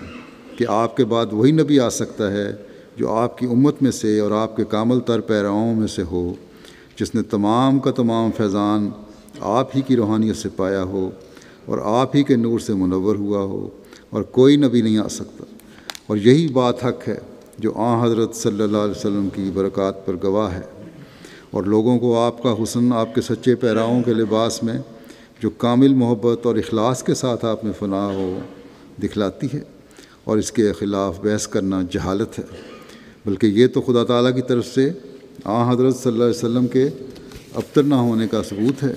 کہ آپ کے بعد وہی نبی آ سکتا ہے جو آپ کی امت میں سے اور آپ کے کامل تر پیراؤں میں سے ہو، جس نے تمام کا تمام فیضان آپ ہی کی روحانیت سے پایا ہو اور آپ ہی کے نور سے منور ہوا ہو، اور کوئی نبی نہیں آ سکتا۔ اور یہی بات حق ہے جو حضرت صلی اللہ علیہ وسلم کی برکات پر گواہ ہے، اور لوگوں کو آپ کا حسن آپ کے سچے پیراؤں کے لباس میں جو کامل محبت اور اخلاص کے ساتھ آپ میں فنا ہو دکھلاتی ہے، اور اس کے خلاف بحث کرنا جہالت ہے، بلکہ یہ تو خدا تعالیٰ کی طرف سے حضرت صلی اللہ علیہ وسلم کے ابتر نہ ہونے کا ثبوت ہے،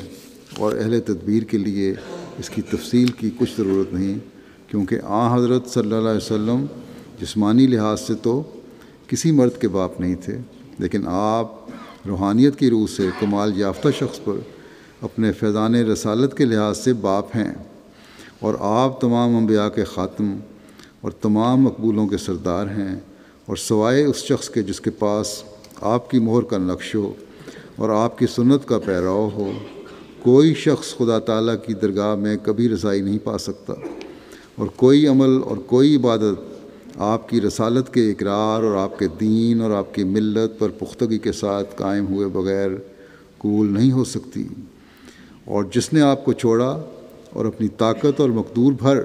اور اہل تدبیر کے لیے اس کی تفصیل کی کچھ ضرورت نہیں، کیونکہ حضرت صلی اللہ علیہ وسلم جسمانی لحاظ سے تو کسی مرد کے باپ نہیں تھے، لیکن آپ روحانیت کی روح سے کمال یافتہ شخص پر اپنے فیضان رسالت کے لحاظ سے باپ ہیں، اور آپ تمام انبیاء کے خاتم اور تمام مقبولوں کے سردار ہیں، اور سوائے اس شخص کے جس کے پاس آپ کی مہر کا نقش ہو اور آپ کی سنت کا پیرو ہو، کوئی شخص خدا تعالیٰ کی درگاہ میں کبھی رسائی نہیں پا سکتا، اور کوئی عمل اور کوئی عبادت آپ کی رسالت کے اقرار اور آپ کے دین اور آپ کی ملت پر پختگی کے ساتھ قائم ہوئے بغیر قبول نہیں ہو سکتی۔ اور جس نے آپ کو چھوڑا اور اپنی طاقت اور مقدور بھر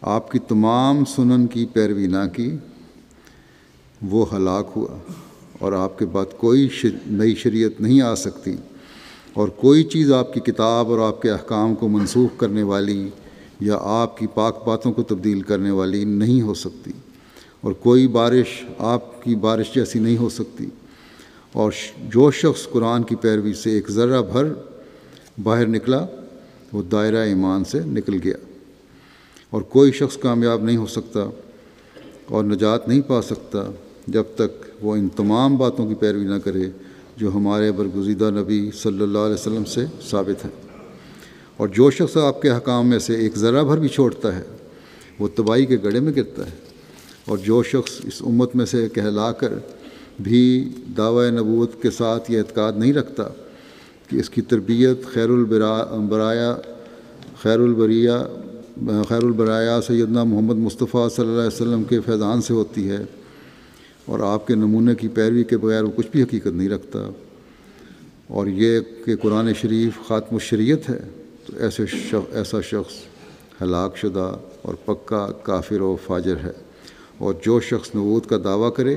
آپ کی تمام سنن کی پیروی نہ کی، وہ ہلاک ہوا، اور آپ کے بعد کوئی نئی شریعت نہیں آ سکتی، اور کوئی چیز آپ کی کتاب اور آپ کے احکام کو منسوخ کرنے والی یا آپ کی پاک باتوں کو تبدیل کرنے والی نہیں ہو سکتی، اور کوئی بارش آپ کی بارش جیسی نہیں ہو سکتی۔ اور جو شخص قرآن کی پیروی سے ایک ذرہ بھر باہر نکلا، وہ دائرہ ایمان سے نکل گیا، اور کوئی شخص کامیاب نہیں ہو سکتا اور نجات نہیں پا سکتا جب تک وہ ان تمام باتوں کی پیروی نہ کرے جو ہمارے برگزیدہ نبی صلی اللہ علیہ وسلم سے ثابت ہے۔ اور جو شخص آپ کے حکام میں سے ایک ذرہ بھر بھی چھوڑتا ہے، وہ تباہی کے گڑھے میں گرتا ہے۔ اور جو شخص اس امت میں سے کہلا کر بھی دعوی نبوت کے ساتھ یہ اعتقاد نہیں رکھتا کہ اس کی تربیت خیر البرایا سیدنا محمد مصطفیٰ صلی اللہ علیہ وسلم کے فیضان سے ہوتی ہے، اور آپ کے نمونے کی پیروی کے بغیر وہ کچھ بھی حقیقت نہیں رکھتا، اور یہ کہ قرآن شریف خاتم الشریعت ہے، تو ایسا شخص ہلاک شدہ اور پکا کافر و فاجر ہے۔ اور جو شخص نبوت کا دعویٰ کرے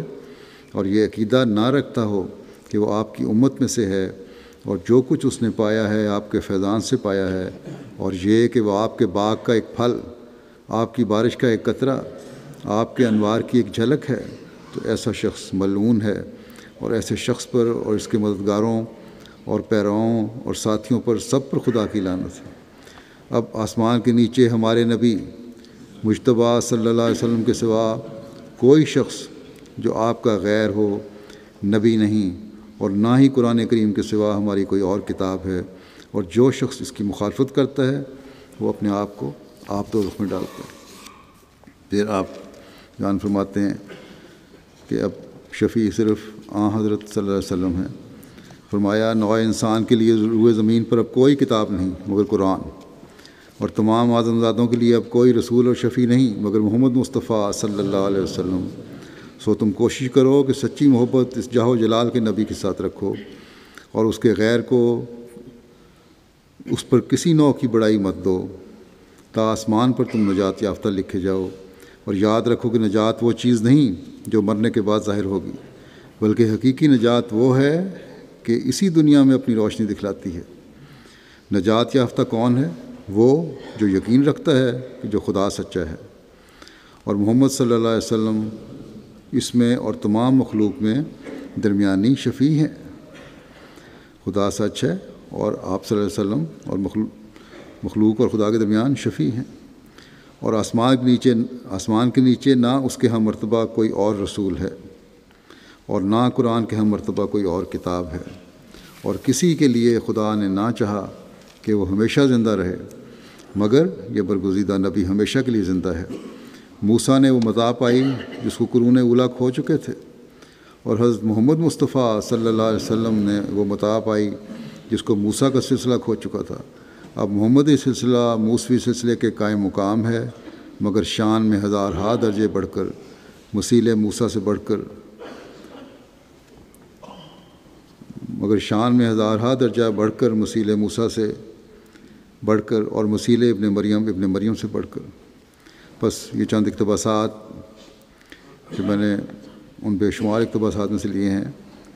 اور یہ عقیدہ نہ رکھتا ہو کہ وہ آپ کی امت میں سے ہے، اور جو کچھ اس نے پایا ہے آپ کے فیضان سے پایا ہے، اور یہ کہ وہ آپ کے باغ کا ایک پھل، آپ کی بارش کا ایک قطرہ، آپ کے انوار کی ایک جھلک ہے، تو ایسا شخص ملعون ہے، اور ایسے شخص پر اور اس کے مددگاروں اور پیروؤں اور ساتھیوں پر سب پر خدا کی لعنت ہے۔ اب آسمان کے نیچے ہمارے نبی مجتبیٰ صلی اللہ علیہ وسلم کے سوا کوئی شخص جو آپ کا غیر ہو نبی نہیں، اور نہ ہی قرآن کریم کے سوا ہماری کوئی اور کتاب ہے، اور جو شخص اس کی مخالفت کرتا ہے وہ اپنے آپ کو دوزخ میں ڈالتا ہے۔ پھر آپ بیان فرماتے ہیں کہ اب شفیع صرف حضرت صلی اللہ علیہ وسلم ہیں۔ فرمایا نوع انسان کے لیے روئے زمین پر اب کوئی کتاب نہیں مگر قرآن، اور تمام آدم زادوں کے لیے اب کوئی رسول اور شفیع نہیں مگر محمد مصطفیٰ صلی اللہ علیہ وسلم۔ سو تم کوشش کرو کہ سچی محبت اس جاہ و جلال کے نبی کے ساتھ رکھو، اور اس کے غیر کو اس پر کسی نوع کی بڑائی مت دو، تا آسمان پر تم نجات یافتہ لکھے جاؤ۔ اور یاد رکھو کہ نجات وہ چیز نہیں جو مرنے کے بعد ظاہر ہوگی، بلکہ حقیقی نجات وہ ہے کہ اسی دنیا میں اپنی روشنی دکھلاتی ہے۔ نجات یافتہ کون ہے؟ وہ جو یقین رکھتا ہے کہ جو خدا سچا ہے، اور محمد صلی اللہ علیہ وسلم اس میں اور تمام مخلوق میں درمیانی شفیع ہیں۔ خدا سچ ہے اور آپ صلی اللہ علیہ وسلم اور مخلوق اور خدا کے درمیان شفیع ہیں، اور آسمان کے نیچے نہ اس کے ہم مرتبہ کوئی اور رسول ہے، اور نہ قرآن کے ہم مرتبہ کوئی اور کتاب ہے، اور کسی کے لیے خدا نے نہ چاہا کہ وہ ہمیشہ زندہ رہے، مگر یہ برگزیدہ نبی ہمیشہ کے لیے زندہ ہے۔ موسیٰ نے وہ متاع پائی جس کو قرون اولیٰ کھو چکے تھے، اور حضرت محمد مصطفیٰ صلی اللہ علیہ وسلم نے وہ متاع پائی جس کو موسیٰ کا سلسلہ کھو چکا تھا۔ اب محمدی سلسلہ موسوی سلسلے کے قائم مقام ہے، مگر شان میں ہزارہا درجے بڑھ کر، مسیل موسیٰ سے بڑھ کر، مسیل موسیٰ سے بڑھ کر، اور مسیل ابن مریم سے بڑھ کر۔ بس یہ چند اقتباسات کہ میں نے ان بے شمار اقتباسات میں سے لیے ہیں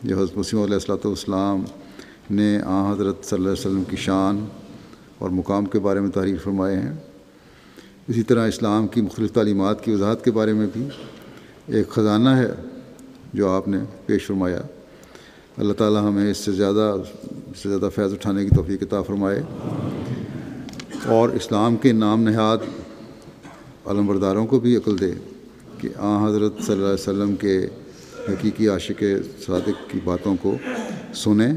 جو حضرت مسیح علیہ الصلوۃ والسلام نے حضرت صلی اللہ علیہ وسلم کی شان اور مقام کے بارے میں تحریر فرمائے ہیں۔ اسی طرح اسلام کی مختلف تعلیمات کی وضاحت کے بارے میں بھی ایک خزانہ ہے جو آپ نے پیش فرمایا۔ اللہ تعالیٰ ہمیں اس سے زیادہ فیض اٹھانے کی توفیق عطا فرمائے، اور اسلام کے نام نہاد علمبرداروں کو بھی عقل دے کہ حضرت صلی اللہ علیہ وسلم کے حقیقی عاشق صادق کی باتوں کو سنیں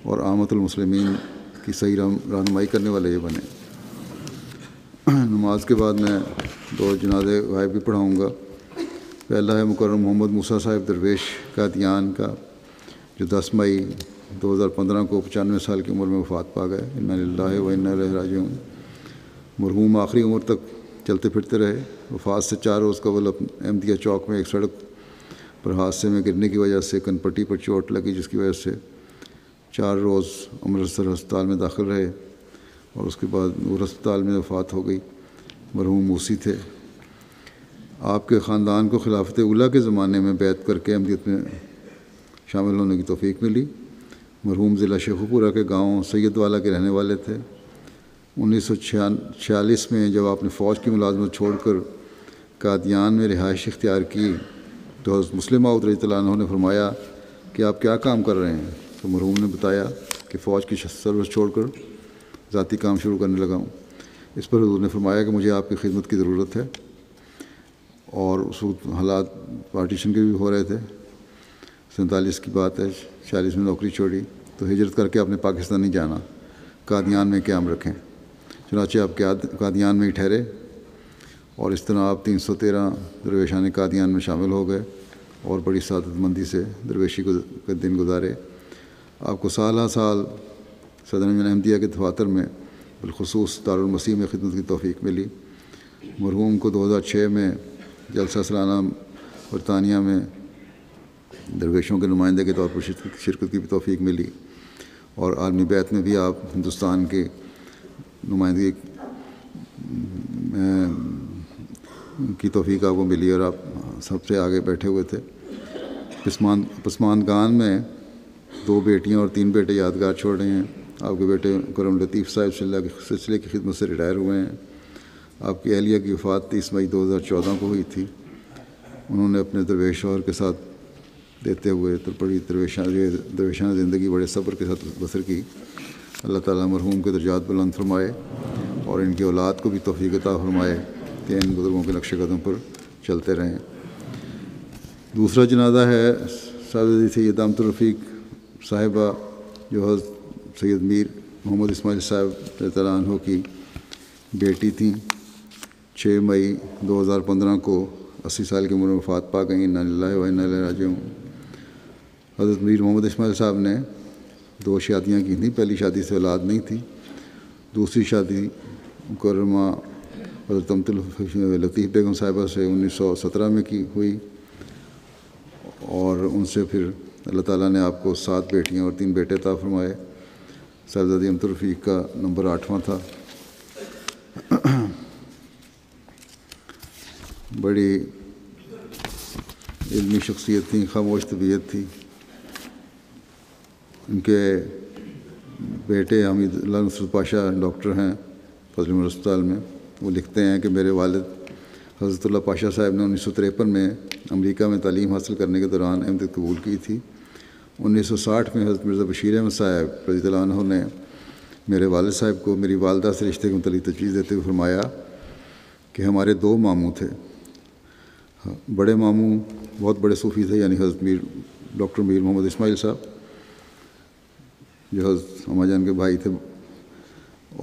اور عامۃ المسلمین کی صحیح رہنمائی کرنے والے یہ بنیں۔ نماز کے بعد میں 2 جنازے غائب بھی پڑھاؤں گا۔ پہلا ہے مکرم محمد موسیٰ صاحب درویش قادیان کا، جو 10 مئی 2015 کو 95 سال کی عمر میں وفات پا گئے۔ انا للہ و انا الیہ راجعون۔ مرحوم آخری عمر تک چلتے پھرتے رہے۔ وفات سے 4 روز قبل احمدیہ چوک میں ایک سڑک پر حادثے میں گرنے کی وجہ سے کن پٹی پر چوٹ لگی، جس کی وجہ سے 4 روز امرتسر ہسپتال میں داخل رہے، اور اس کے بعد نور ہسپتال میں وفات ہو گئی۔ مرحوم موسی تھے۔ آپ کے خاندان کو خلافت اولیٰ کے زمانے میں بیعت کر کے احمدیت میں شامل ہونے کی توفیق ملی۔ مرحوم ضلع شیخوپورہ کے گاؤں سید والا کے رہنے والے تھے۔ 1946 میں جب آپ نے فوج کی ملازمت چھوڑ کر قادیان میں رہائش اختیار کی تو حضرت مسلم موعود رضی اللہ عنہ نے فرمایا کہ آپ کیا کام کر رہے ہیں؟ تو مرحوم نے بتایا کہ فوج کی سروس چھوڑ کر ذاتی کام شروع کرنے لگا ہوں۔ اس پر حضور نے فرمایا کہ مجھے آپ کی خدمت کی ضرورت ہے، اور اس وقت حالات پارٹیشن کے بھی ہو رہے تھے۔ 47 کی بات ہے، 46 میں نوکری چھوڑی تو ہجرت کر کے آپ نے پاکستان نہیں جانا، قادیان میں قیام رکھیں۔ چنانچہ آپ قادیان میں ہی ٹھہرے، اور اس طرح آپ 313 درویشان قادیان میں شامل ہو گئے، اور بڑی سعادت مندی سے درویشی کے دن گزارے۔ آپ کو سالہ سال صدر انجمن احمدیہ کے دفاتر میں، بالخصوص دارالمسیح میں خدمت کی توفیق ملی۔ مرحوم کو 2006 میں جلسہ سالانہ برطانیہ میں درویشوں کے نمائندے کے طور پر شرکت کی بھی توفیق ملی، اور عالمی بیعت میں بھی آپ ہندوستان کے نمائندگی کی توفیق آپ کو ملی، اور آپ سب سے آگے بیٹھے ہوئے تھے۔ پسماندگان میں 2 بیٹیاں اور 3 بیٹے یادگار چھوڑ رہے ہیں۔ آپ کے بیٹے کرم لطیف صاحب سلسلے کی خدمت سے ریٹائر ہوئے ہیں۔ آپ کی اہلیہ کی وفات 30 مئی 2014 کو ہوئی تھی۔ انہوں نے اپنے درویش شوہر کے ساتھ دیتے ہوئے بڑی درویشانہ زندگی بڑے صبر کے ساتھ بسر کی۔ اللہ تعالیٰ مرحوم کے درجات بلند فرمائے، اور ان کی اولاد کو بھی توفیق عطا فرمائے کہ ان بزرگوں کے نقش قدم پر چلتے رہیں۔ دوسرا جنازہ ہے صاحب سید احمد الرفیق صاحبہ، جو حضرت سید میر محمد اسماعیل صاحب رضی اللہ عنہ کی بیٹی تھیں۔ 6 مئی 2015 کو 80 سال کی عمر میں وفات پا گئیں، انا للہ و انا الیہ راجعون۔ حضرت میر محمد اسماعیل صاحب نے 2 شادیاں کی تھیں، پہلی شادی سے اولاد نہیں تھی، دوسری شادی مکرمہ حضرت امت لطیف بیگم صاحبہ سے 1917 میں کی ہوئی، اور ان سے پھر اللہ تعالیٰ نے آپ کو 7 بیٹیاں اور 3 بیٹے عطا فرمائے۔ صاحبزادی امت الرفیق کا نمبر 8واں تھا۔ بڑی علمی شخصیت تھیں، خاموش طبیعت تھی۔ ان کے بیٹے حمید اللہ نصرت پاشا ڈاکٹر ہیں فضل عمر ہسپتال میں۔ وہ لکھتے ہیں کہ میرے والد حضرت اللہ پاشا صاحب نے 1953 میں امریکہ میں تعلیم حاصل کرنے کے دوران احمدیت قبول کی تھی۔ 1960 میں حضرت مرزا بشیر احمد صاحب رضی اللہ عنہ نے میرے والد صاحب کو میری والدہ سے رشتے کے متعلق تجویز دیتے ہوئے فرمایا کہ ہمارے 2 ماموں تھے۔ بڑے ماموں بہت بڑے صوفی تھے، یعنی حضرت ڈاکٹر میر محمد اسماعیل صاحب جو حضرت اماں جان کے بھائی تھے،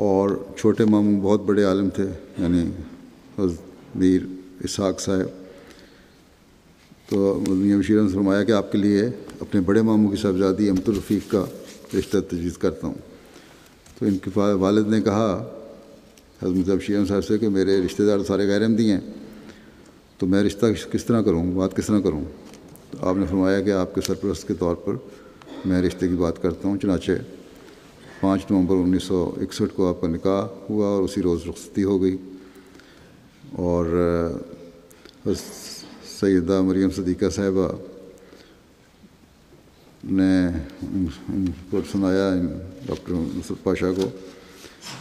اور چھوٹے ماموں بہت بڑے عالم تھے، یعنی حضرت میر اسحاق صاحب۔ تو میاں بشیر نے فرمایا کہ آپ کے لیے اپنے بڑے ماموں کی صاحبزادی امت الرفیق کا رشتہ تجویز کرتا ہوں۔ تو ان کے والد نے کہا حضرت مرزا بشیر صاحب سے کہ میرے رشتہ دار سارے غیر احمدی ہیں، تو میں رشتہ کس طرح کروں، بات کس طرح کروں؟ تو آپ نے فرمایا کہ آپ کے سرپرست کے طور پر میں رشتے کی بات کرتا ہوں۔ چنانچہ 5 نومبر 1961 کو آپ کا نکاح ہوا اور اسی روز رخصتی ہو گئی، اور سیدہ مریم صدیقہ صاحبہ نے ان کو سنایا ڈاکٹر نصرت پاشا کو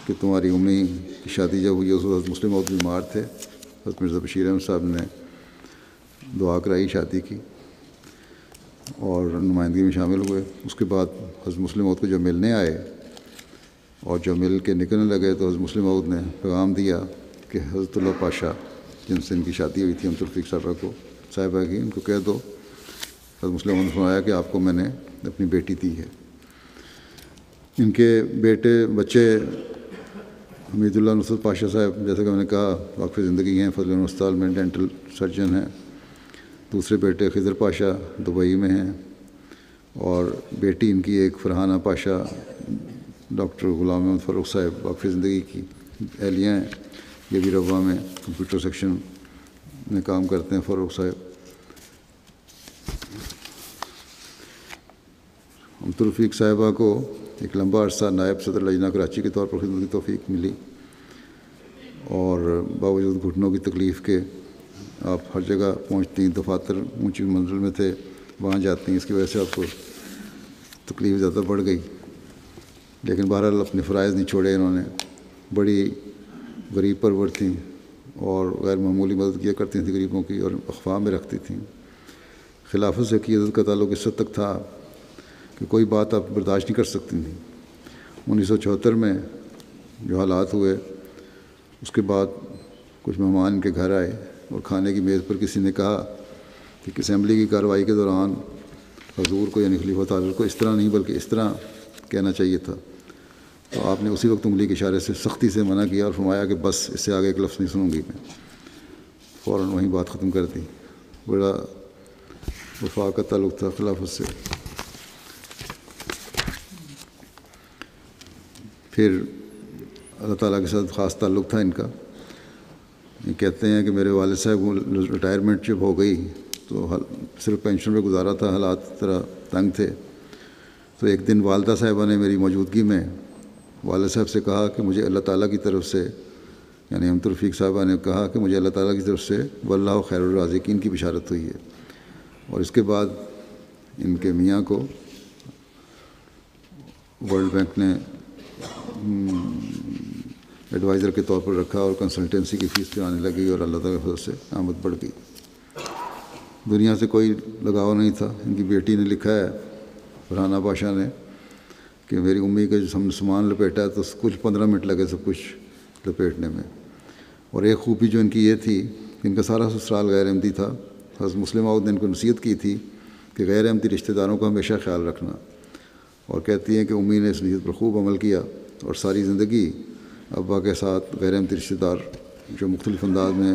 کہ تمہاری امی کی شادی جب ہوئی اس وقت مسلم موت بیمار تھے۔ حضرت مرزا بشیر احمد صاحب نے دعا کرائی، شادی کی اور نمائندگی میں شامل ہوئے۔ اس کے بعد حضرت مسلم موت کو جب ملنے آئے اور جب مل کے نکلنے لگے تو حضرت مسلم موت نے پیغام دیا کہ حضرت اللہ پاشا جن سے ان کی شادی ہوئی تھی امت الرفیق صاحبہ کی، ان کو کہہ دو۔ حضرت مسلم موت نے فرمایا کہ آپ کو میں نے اپنی بیٹی دی ہے۔ ان کے بچے حمید اللہ نصرت پاشا صاحب جیسا کہ میں نے کہا واقف زندگی ہیں، فضل عمر ہسپتال میں ڈینٹل سرجن ہیں۔ دوسرے بیٹے خضر پاشا دبئی میں ہیں، اور بیٹی ان کی ایک فرحانہ پاشا ڈاکٹر غلام محمد فاروق صاحب واقف زندگی کی اہلیہ ہیں، یہ بھی روا میں کمپیوٹر سیکشن میں کام کرتے ہیں فاروق صاحب۔ امت الرفیق صاحبہ کو ایک لمبا عرصہ نائب صدر لجنہ کراچی کے طور پر خدمت کی توفیق ملی، اور باوجود گھٹنوں کی تکلیف کے آپ ہر جگہ پہنچتی، دفاتر اونچی منزل میں تھے وہاں جاتی ہیں، اس کی وجہ سے آپ کو تکلیف زیادہ بڑھ گئی، لیکن بہرحال اپنے فرائض نہیں چھوڑے انہوں نے۔ بڑی غریب پرور تھیں اور غیر معمولی مدد کیا کرتی تھیں غریبوں کی، اور اخفاء میں رکھتی تھیں۔ خلافت سے قیادت کا تعلق اس حد تک تھا کہ کوئی بات آپ برداشت نہیں کر سکتی تھیں۔ 1974 میں جو حالات ہوئے اس کے بعد کچھ مہمان ان کے گھر آئے اور کھانے کی میز پر کسی نے کہا کہ اسمبلی کی کارروائی کے دوران حضور کو یعنی خلیفہ طاہر کو اس طرح نہیں بلکہ اس طرح کہنا چاہیے تھا۔ تو آپ نے اسی وقت انگلی کے اشارے سے سختی سے منع کیا اور فرمایا کہ بس اس سے آگے ایک لفظ نہیں سنوں گی میں۔ فوراً وہیں بات ختم کر دی۔ بڑا وفا کا تعلق تھا خلافت سے۔ پھر اللہ تعالیٰ کے ساتھ خاص تعلق تھا ان کا۔ یہ کہتے ہیں کہ میرے والد صاحب کو ریٹائرمنٹ جب ہو گئی تو صرف پینشن پہ گزارا تھا، حالات طرح تنگ تھے۔ تو ایک دن والدہ صاحبہ نے میری موجودگی میں والد صاحب سے کہا کہ مجھے اللہ تعالیٰ کی طرف سے، یعنی امت الرفیق صاحبہ نے کہا کہ مجھے اللہ تعالیٰ کی طرف سے واللہ خیر الرازقین کی بشارت ہوئی ہے۔ اور اس کے بعد ان کے میاں کو ورلڈ بینک نے ایڈوائزر کے طور پر رکھا اور کنسلٹنسی کی فیس پہ آنے لگی، اور اللہ تعالیٰ کی طرف سے آمد بڑھ گئی۔ دنیا سے کوئی لگاؤ نہیں تھا۔ ان کی بیٹی نے لکھا ہے فرحانہ پاشا نے کہ میری امی کا جو ہم نے سامان لپیٹا تو کچھ 15 منٹ لگے سب کچھ لپیٹنے میں۔ اور ایک خوبی جو ان کی یہ تھی کہ ان کا سارا سسرال غیر احمدی تھا۔ حضرت مسلم موعود نے ان کو نصیحت کی تھی کہ غیر احمدی رشتہ داروں کا ہمیشہ خیال رکھنا، اور کہتی ہیں کہ امی نے اس نصیحت پر خوب عمل کیا اور ساری زندگی ابا کے ساتھ غیر احمدی رشتہ دار جو مختلف انداز میں